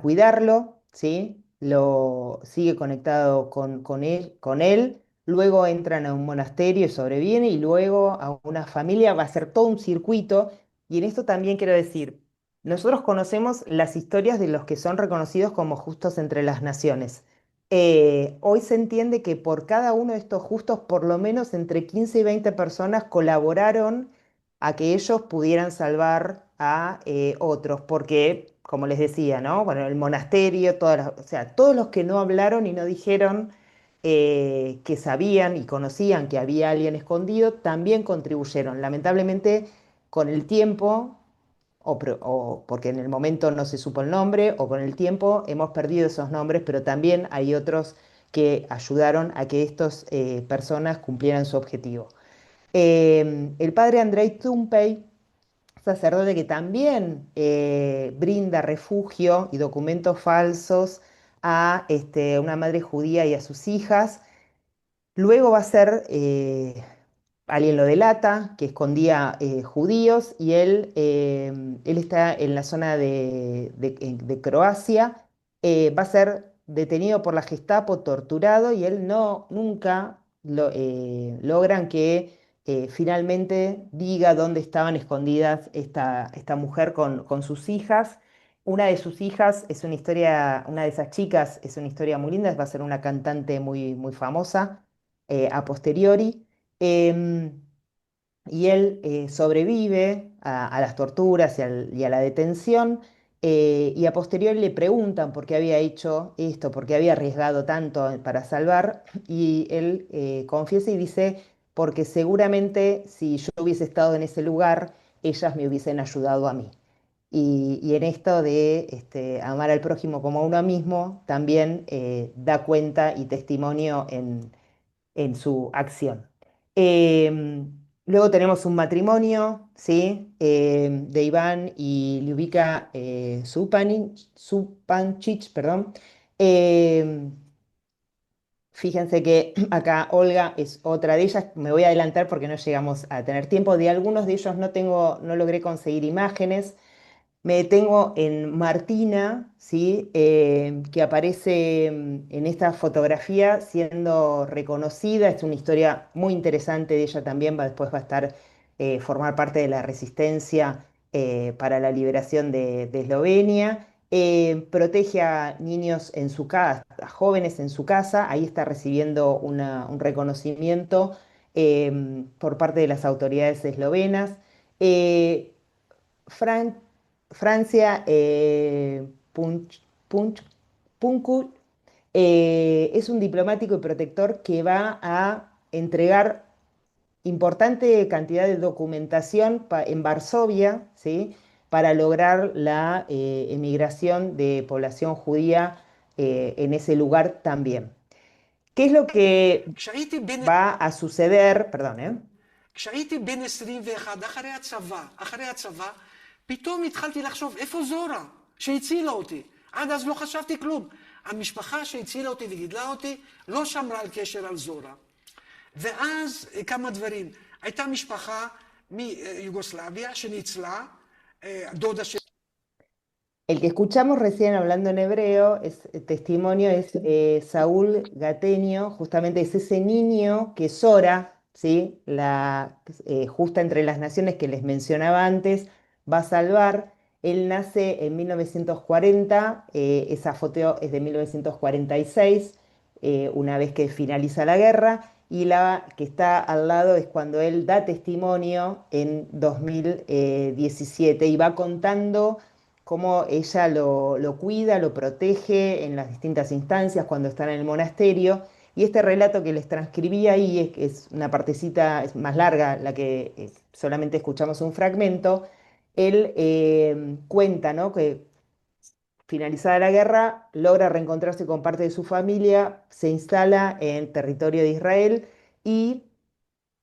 cuidarlo, ¿sí? Lo sigue conectado con él. Luego entran a un monasterio y sobreviven, y luego a una familia. Va a ser todo un circuito. Y en esto también quiero decir, nosotros conocemos las historias de los que son reconocidos como justos entre las naciones. Hoy se entiende que por cada uno de estos justos, por lo menos entre 15 y 20 personas colaboraron a que ellos pudieran salvar a otros, porque, como les decía, ¿no? Bueno, el monasterio, o sea, todos los que no hablaron y no dijeron que sabían y conocían que había alguien escondido, también contribuyeron. Lamentablemente, con el tiempo o porque en el momento no se supo el nombre, o con el tiempo hemos perdido esos nombres, pero también hay otros que ayudaron a que estas personas cumplieran su objetivo. El padre Andrei Tumpey, sacerdote que también brinda refugio y documentos falsos a una madre judía y a sus hijas. Luego va a ser, alguien lo delata, que escondía judíos, y él está en la zona de Croacia. Va a ser detenido por la Gestapo, torturado, y él nunca logran que finalmente diga dónde estaban escondidas esta mujer con sus hijas. Una de sus hijas es una historia, una de esas chicas es una historia muy linda, va a ser una cantante muy, muy famosa a posteriori. em, y él sobrevive a las torturas y a la detención. Y a posteriori le preguntan por qué había hecho esto, por qué había arriesgado tanto para salvar. Y él confiesa y dice, porque seguramente si yo hubiese estado en ese lugar, ellas me hubiesen ayudado a mí. Y en esto de amar al prójimo como a uno mismo, también da cuenta y testimonio en su acción. Luego tenemos un matrimonio, ¿sí? De Iván y Ljubika Supancic, perdón. Em, Fíjense que acá Olga es otra de ellas. Me voy a adelantar porque no llegamos a tener tiempo. De algunos de ellos no logré conseguir imágenes. Me detengo en Martina, ¿sí? Que aparece en esta fotografía siendo reconocida. Es una historia muy interesante de ella también. Después va a formar parte de la resistencia para la liberación de Eslovenia. Protege a niños en su casa, a jóvenes en su casa. Ahí está recibiendo un reconocimiento por parte de las autoridades eslovenas. Eh, Fran- Francia, Puncu, es un diplomático y protector que va a entregar importante cantidad de documentación en Varsovia, ¿sí? Para lograr la emigración de población judía en ese lugar también. ¿Qué es lo que כשהייתי בן, va a suceder? Perdón, ¿eh? כשהייתי בן 21, אחרי הצבא, פתאום התחלתי לחשוב, איפה זורה שהצילה אותי? עד אז לא חשבתי כלום. המשפחה שהצילה אותי וגידלה אותי לא שמרה על קשר על זורה. ואז כמה דברים. הייתה משפחה מיוגוסלביה שניצלה, דודה של... El que escuchamos recién hablando en hebreo, testimonio, es Saúl Gateño. Justamente es ese niño que Sora, ¿sí? La justa entre las naciones que les mencionaba antes, va a salvar. Él nace en 1940, esa foto es de 1946, una vez que finaliza la guerra, y la que está al lado es cuando él da testimonio en 2017 y va contando cómo ella lo cuida, lo protege en las distintas instancias cuando están en el monasterio. Y este relato que les transcribí ahí es una partecita es más larga, la que solamente escuchamos un fragmento. él cuenta, ¿no? Que finalizada la guerra, logra reencontrarse con parte de su familia, se instala en el territorio de Israel y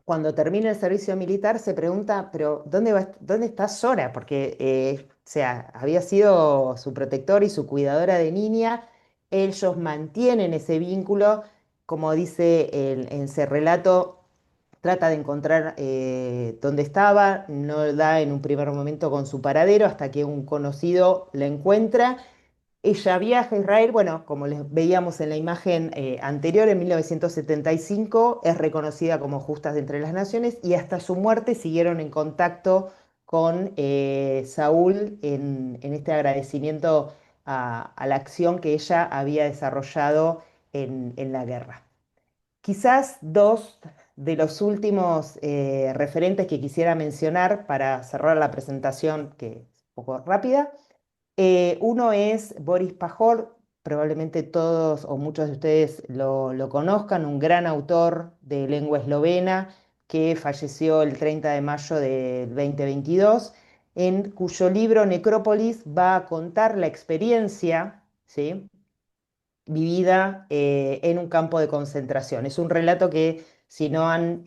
cuando termina el servicio militar se pregunta, pero ¿dónde está Sora? Porque, o sea, había sido su protector y su cuidadora de niña. Ellos mantienen ese vínculo, como dice en ese relato, trata de encontrar dónde estaba, no da en un primer momento con su paradero hasta que un conocido la encuentra. Ella viaja a Israel, bueno, como les veíamos en la imagen anterior, en 1975, es reconocida como Justas de Entre las Naciones y hasta su muerte siguieron en contacto con Saúl en este agradecimiento a la acción que ella había desarrollado en la guerra. Quizás dos de los últimos referentes que quisiera mencionar para cerrar la presentación, que es un poco rápida. Uno es Boris Pajor, probablemente todos o muchos de ustedes lo conozcan, un gran autor de lengua eslovena que falleció el 30 de mayo del 2022, en cuyo libro Necrópolis va a contar la experiencia, ¿sí?, vivida en un campo de concentración. Es un relato que si no han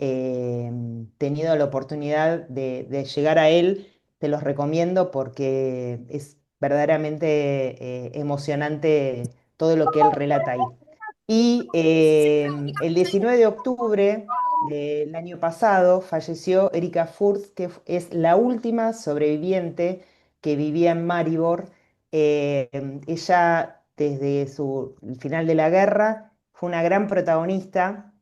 tenido la oportunidad de llegar a él, te los recomiendo porque es verdaderamente emocionante todo lo que él relata ahí. Y el 19 de octubre del año pasado falleció Erika Furth, que es la última sobreviviente que vivía en Maribor. Ella, desde el final de la guerra, fue una gran protagonista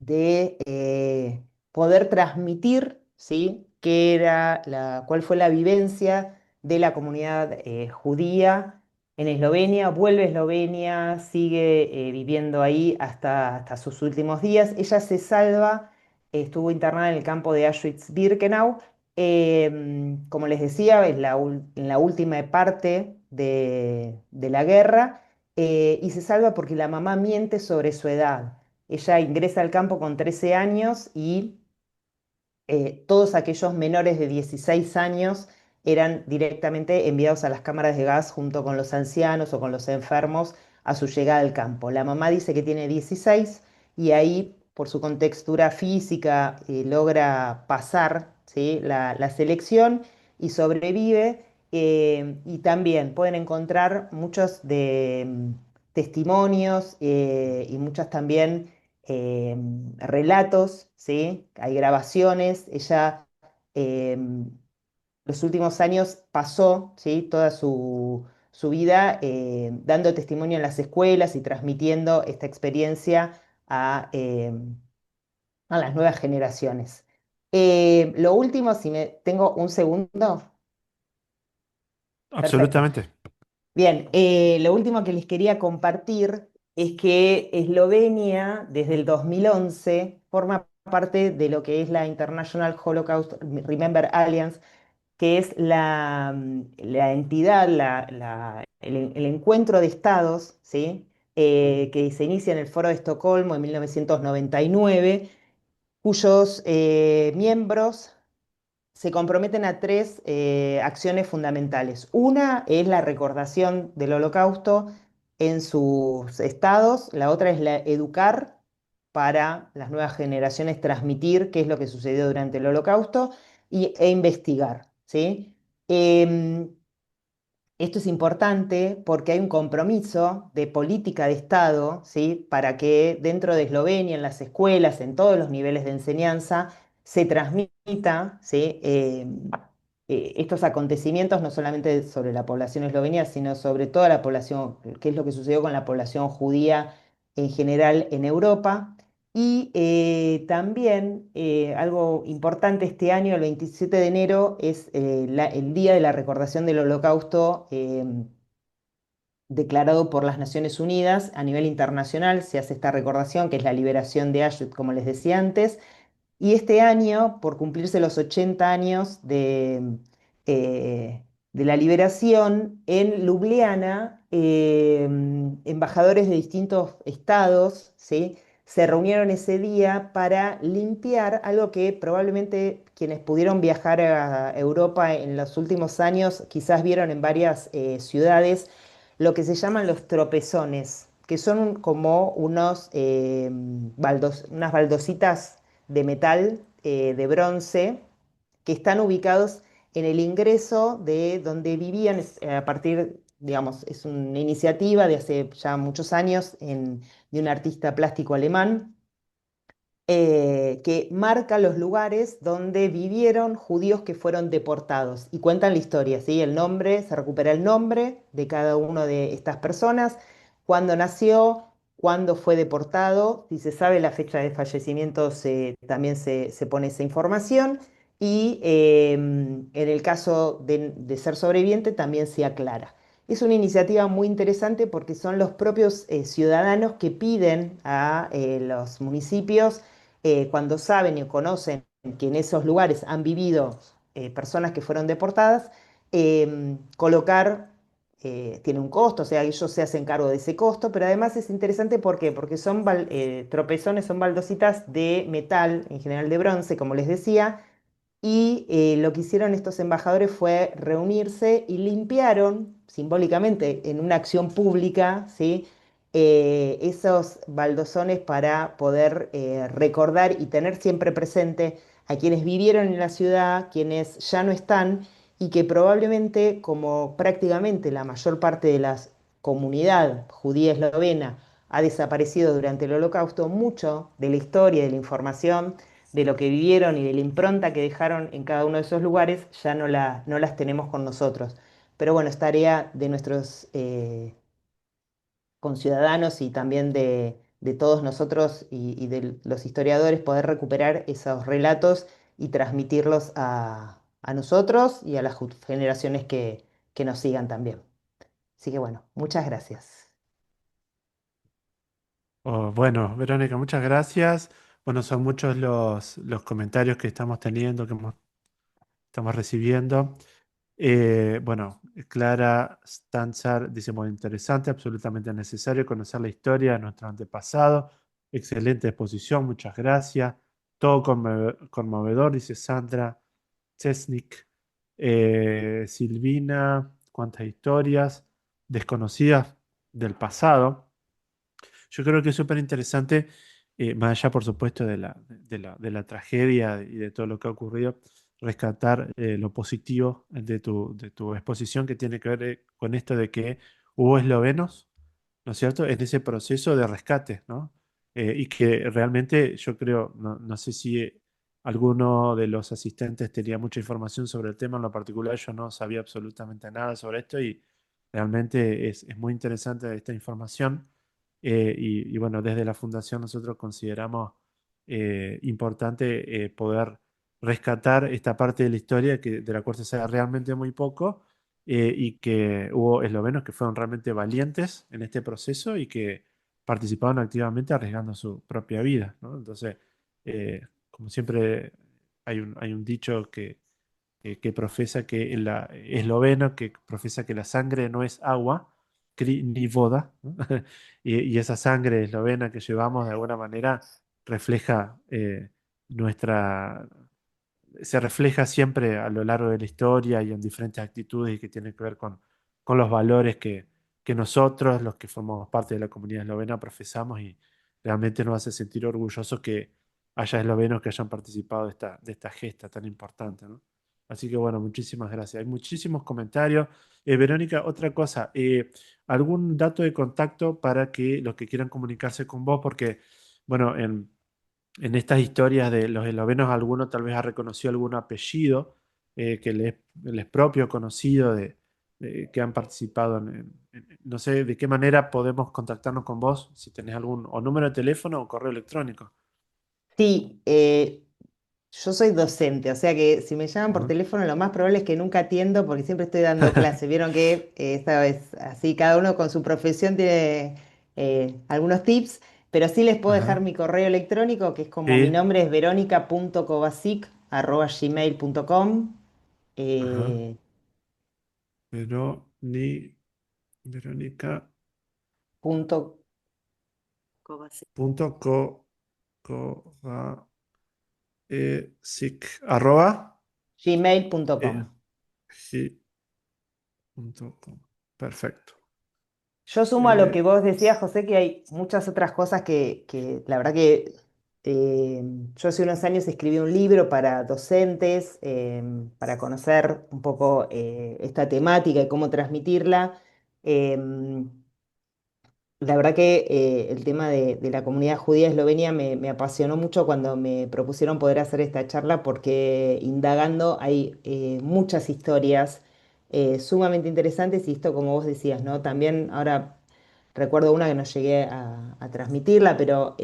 de poder transmitir, ¿sí?, cuál fue la vivencia de la comunidad judía en Eslovenia. Vuelve a Eslovenia, sigue viviendo ahí hasta sus últimos días. Ella se salva, estuvo internada en el campo de Auschwitz-Birkenau. Como les decía, es en la última parte de la guerra, y se salva porque la mamá miente sobre su edad. Ella ingresa al campo con 13 años y todos aquellos menores de 16 años eran directamente enviados a las cámaras de gas junto con los ancianos o con los enfermos a su llegada al campo. La mamá dice que tiene 16 y ahí, por su contextura física, logra pasar, ¿sí?, la selección y sobrevive. Y también pueden encontrar muchos testimonios y muchas también relatos, ¿sí? Hay grabaciones. Ella los últimos años pasó, ¿sí?, toda su vida dando testimonio en las escuelas y transmitiendo esta experiencia a las nuevas generaciones. Lo último, si me tengo un segundo. Perfecto. Absolutamente. Bien, lo último que les quería compartir es que Eslovenia, desde el 2011, forma parte de lo que es la International Holocaust Remember Alliance, que es la entidad, el encuentro de estados, ¿sí?, que se inicia en el Foro de Estocolmo en 1999, cuyos miembros se comprometen a tres acciones fundamentales. Una es la recordación del Holocausto en sus estados, la otra es la educar para las nuevas generaciones, transmitir qué es lo que sucedió durante el Holocausto e investigar, ¿sí? Em, Esto es importante porque hay un compromiso de política de Estado, ¿sí?, para que dentro de Eslovenia, en las escuelas, en todos los niveles de enseñanza, se transmita, ¿sí?, estos acontecimientos, no solamente sobre la población eslovenia, sino sobre toda la población, qué es lo que sucedió con la población judía en general en Europa. Y también algo importante este año, el 27 de enero, es el Día de la Recordación del Holocausto, declarado por las Naciones Unidas a nivel internacional. Se hace esta recordación, que es la liberación de Auschwitz, como les decía antes. Y este año, por cumplirse los 80 años de la liberación, en Ljubljana, embajadores de distintos estados, ¿sí?, se reunieron ese día para limpiar algo que probablemente quienes pudieron viajar a Europa en los últimos años quizás vieron en varias ciudades, lo que se llaman los tropezones, que son como unas baldositas de metal, de bronce, que están ubicados en el ingreso de donde vivían a partir, digamos, es una iniciativa de hace ya muchos años de un artista plástico alemán, que marca los lugares donde vivieron judíos que fueron deportados y cuentan la historia, ¿sí? El nombre, se recupera el nombre de cada una de estas personas, cuándo nació, cuándo fue deportado, si se sabe la fecha de fallecimiento también se pone esa información y en el caso de ser sobreviviente también se aclara. Es una iniciativa muy interesante porque son los propios ciudadanos que piden a los municipios cuando saben y conocen que en esos lugares han vivido personas que fueron deportadas, colocar, tiene un costo, o sea, ellos se hacen cargo de ese costo, pero además es interesante, ¿por qué? Porque son tropezones, son baldositas de metal, en general de bronce, como les decía, y lo que hicieron estos embajadores fue reunirse y limpiaron simbólicamente en una acción pública, ¿sí? Esos baldosones para poder recordar y tener siempre presente a quienes vivieron en la ciudad, quienes ya no están y que probablemente, como prácticamente la mayor parte de la comunidad judía eslovena ha desaparecido durante el Holocausto, mucho de la historia y de la información de lo que vivieron y de la impronta que dejaron en cada uno de esos lugares, ya no las tenemos con nosotros. Pero bueno, es tarea de nuestros conciudadanos y también de todos nosotros y de los historiadores poder recuperar esos relatos y transmitirlos a nosotros y a las generaciones que nos sigan también. Así que bueno, muchas gracias. Oh, bueno, Verónica, muchas gracias. Bueno, son muchos los comentarios que estamos teniendo, estamos recibiendo. Bueno, Clara Stanzar dice muy interesante, absolutamente necesario conocer la historia de nuestro antepasado. Excelente exposición, muchas gracias. Todo conmovedor, dice Sandra Chesnik. Silvina, cuántas historias desconocidas del pasado. Yo creo que es súper interesante, más allá, por supuesto, de la tragedia y de todo lo que ha ocurrido, rescatar lo positivo de tu exposición que tiene que ver con esto de que hubo eslovenos, ¿no es cierto?, en ese proceso de rescate, ¿no? Y que realmente yo creo, no sé si alguno de los asistentes tenía mucha información sobre el tema, en lo particular yo no sabía absolutamente nada sobre esto y realmente es muy interesante esta información. Y bueno, desde la fundación nosotros consideramos importante poder rescatar esta parte de la historia de la cual se sabe realmente muy poco y que hubo eslovenos que fueron realmente valientes en este proceso y que participaron activamente arriesgando su propia vida, ¿no? Entonces, como siempre, hay un dicho que profesa que esloveno, que profesa que la sangre no es agua, ni voda, ¿no? Y esa sangre eslovena que llevamos de alguna manera refleja nuestra, se refleja siempre a lo largo de la historia y en diferentes actitudes que tienen que ver con los valores que nosotros, los que formamos parte de la comunidad eslovena, profesamos y realmente nos hace sentir orgullosos que haya eslovenos que hayan participado de esta gesta tan importante, ¿no? Así que bueno, muchísimas gracias. Hay muchísimos comentarios. Verónica, otra cosa, ¿algún dato de contacto para que los que quieran comunicarse con vos? Porque, bueno, en estas historias de los eslovenos, alguno tal vez ha reconocido algún apellido que le es propio, conocido, que han participado no sé de qué manera podemos contactarnos con vos, si tenés algún o número de teléfono o correo electrónico. Sí, yo soy docente, o sea que si me llaman por Ajá. teléfono, lo más probable es que nunca atiendo porque siempre estoy dando clase. Vieron que esta vez así, cada uno con su profesión tiene algunos tips, pero sí les puedo dejar Ajá. mi correo electrónico, que es como mi Sí. nombre es veronica.kovacic@gmail.com. Ajá. eh, Pero ni Verónica. punto punto arroba gmail.com. eh, gi.com. Perfecto. Yo sumo a lo que vos decías, José, que hay muchas otras cosas que la verdad que eh, yo hace unos años escribí un libro para docentes, para conocer un poco esta temática y cómo transmitirla. Em, la verdad que el tema de la comunidad judía de Eslovenia me apasionó mucho cuando me propusieron poder hacer esta charla porque indagando hay muchas historias sumamente interesantes y esto como vos decías, ¿no? También ahora recuerdo una que no llegué a transmitirla, pero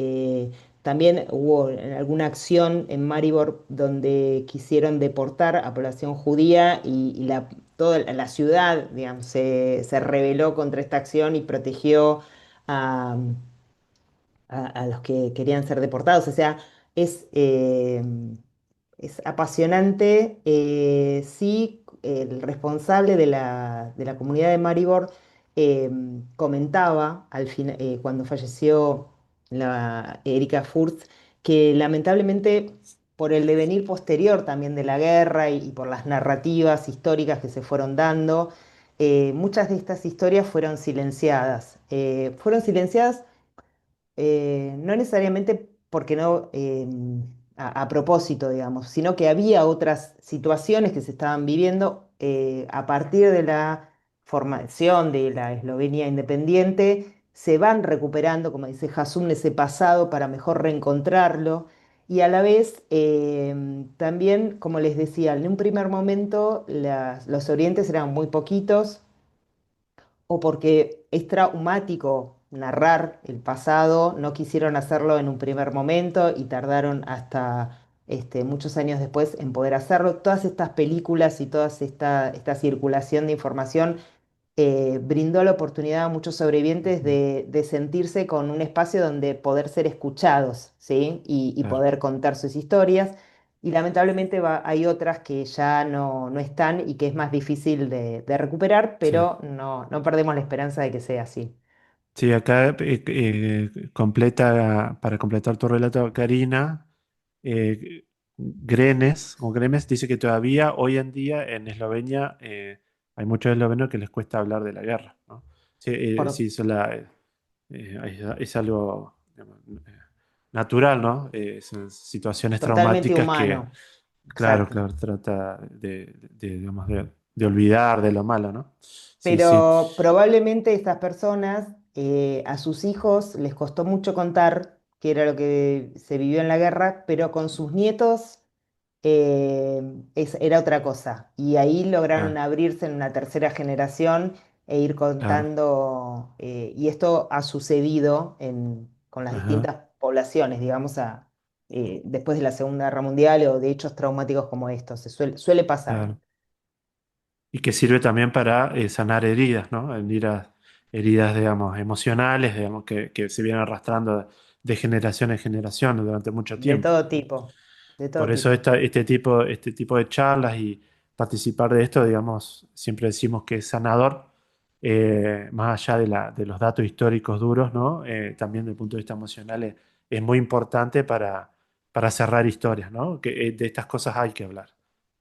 también hubo alguna acción en Maribor donde quisieron deportar a población judía y toda la ciudad, digamos, se rebeló contra esta acción y protegió a, a los que querían ser deportados. O sea, es, eh, es apasionante. Sí, el responsable de la comunidad de Maribor comentaba cuando falleció la Erika Furth que lamentablemente por el devenir posterior también de la guerra y por las narrativas históricas que se fueron dando, muchas de estas historias fueron silenciadas. Fueron silenciadas no necesariamente porque no a propósito, digamos, sino que había otras situaciones que se estaban viviendo a partir de la formación de la Eslovenia independiente, se van recuperando, como dice Hasum, ese pasado para mejor reencontrarlo. Y a la vez, también, como les decía, en un primer momento los orientes eran muy poquitos, o porque es traumático narrar el pasado, no quisieron hacerlo en un primer momento y tardaron hasta muchos años después en poder hacerlo. Todas estas películas y toda esta circulación de información brindó la oportunidad a muchos sobrevivientes Ujú. de sentirse con un espacio donde poder ser escuchados, ¿sí? Y Claro, poder contar sus historias. Y lamentablemente hay otras que ya no están y que es más difícil de recuperar, sí. pero no perdemos la esperanza de que sea así. Sí, acá para completar tu relato, Karina, Gremes dice que todavía hoy en día en Eslovenia hay muchos eslovenos que les cuesta hablar de la guerra, ¿no? Sí, Por- sí, es algo digamos, natural, ¿no? Son situaciones Totalmente traumáticas que, humano, claro, exacto. claro, trata digamos, de olvidar de lo malo, ¿no? Sí, sí, Pero probablemente estas personas a sus hijos les costó mucho contar qué era lo que se vivió en la guerra, pero con sus nietos era otra cosa. Y ahí lograron claro, abrirse en una tercera generación e ir claro. contando, y esto ha sucedido con las Ajá, distintas poblaciones, digamos, después de la Segunda Guerra Mundial o de hechos traumáticos como estos. Suele pasar. claro. Y que sirve también para sanar heridas, ¿no? Heridas, digamos, emocionales, digamos, que se vienen arrastrando de generación en generación durante mucho De tiempo. todo tipo, de todo Por eso tipo. este tipo de charlas y participar de esto, digamos, siempre decimos que es sanador, más allá de los datos históricos duros, ¿no? También desde el punto de vista emocional es muy importante para cerrar historias, ¿no? Que de estas cosas hay que hablar.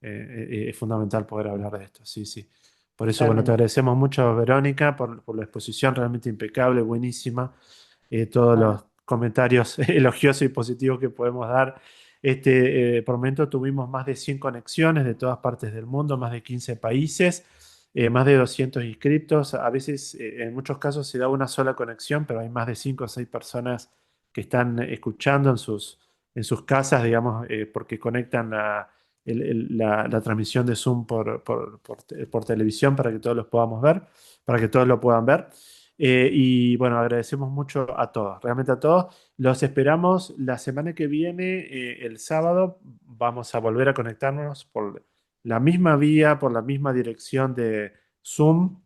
Es fundamental poder hablar de esto, sí, sí. Por eso, bueno, te Totalmente. agradecemos mucho, Verónica, por la exposición realmente impecable, buenísima. Todos Bueno, los comentarios elogiosos y positivos que podemos dar por momento tuvimos más de 100 conexiones de todas partes del mundo, más de 15 países, más de 200 inscriptos. A veces, en muchos casos, se da una sola conexión, pero hay más de 5 o 6 personas que están escuchando en sus casas, digamos, porque conectan la transmisión de Zoom por televisión para que todos los podamos ver, para que todos lo puedan ver. Y bueno, agradecemos mucho a todos, realmente a todos. Los esperamos la semana que viene, el sábado. Vamos a volver a conectarnos por la misma vía, por la misma dirección de Zoom,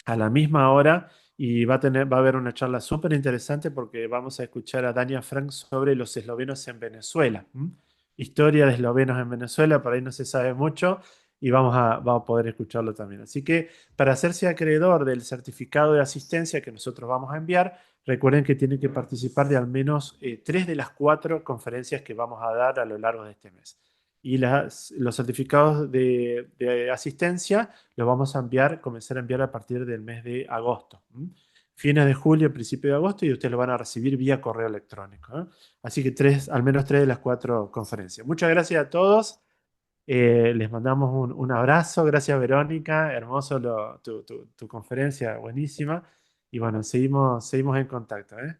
a la misma hora. Y va a haber una charla súper interesante porque vamos a escuchar a Dania Frank sobre los eslovenos en Venezuela. ¿M? Historia de eslovenos en Venezuela, por ahí no se sabe mucho. y vamos a poder escucharlo también. Así que para hacerse acreedor del certificado de asistencia que nosotros vamos a enviar, recuerden que tienen que participar de al menos 3 de las 4 conferencias que vamos a dar a lo largo de este mes. Y los certificados de asistencia los vamos a enviar, comenzar a enviar a partir del mes de agosto. Fines de julio, principio de agosto, y ustedes lo van a recibir vía correo electrónico. Así que al menos 3 de las 4 conferencias. Muchas gracias a todos. Les mandamos un abrazo. Gracias, Verónica. Hermoso tu conferencia, buenísima. Y bueno, seguimos en contacto, ¿eh?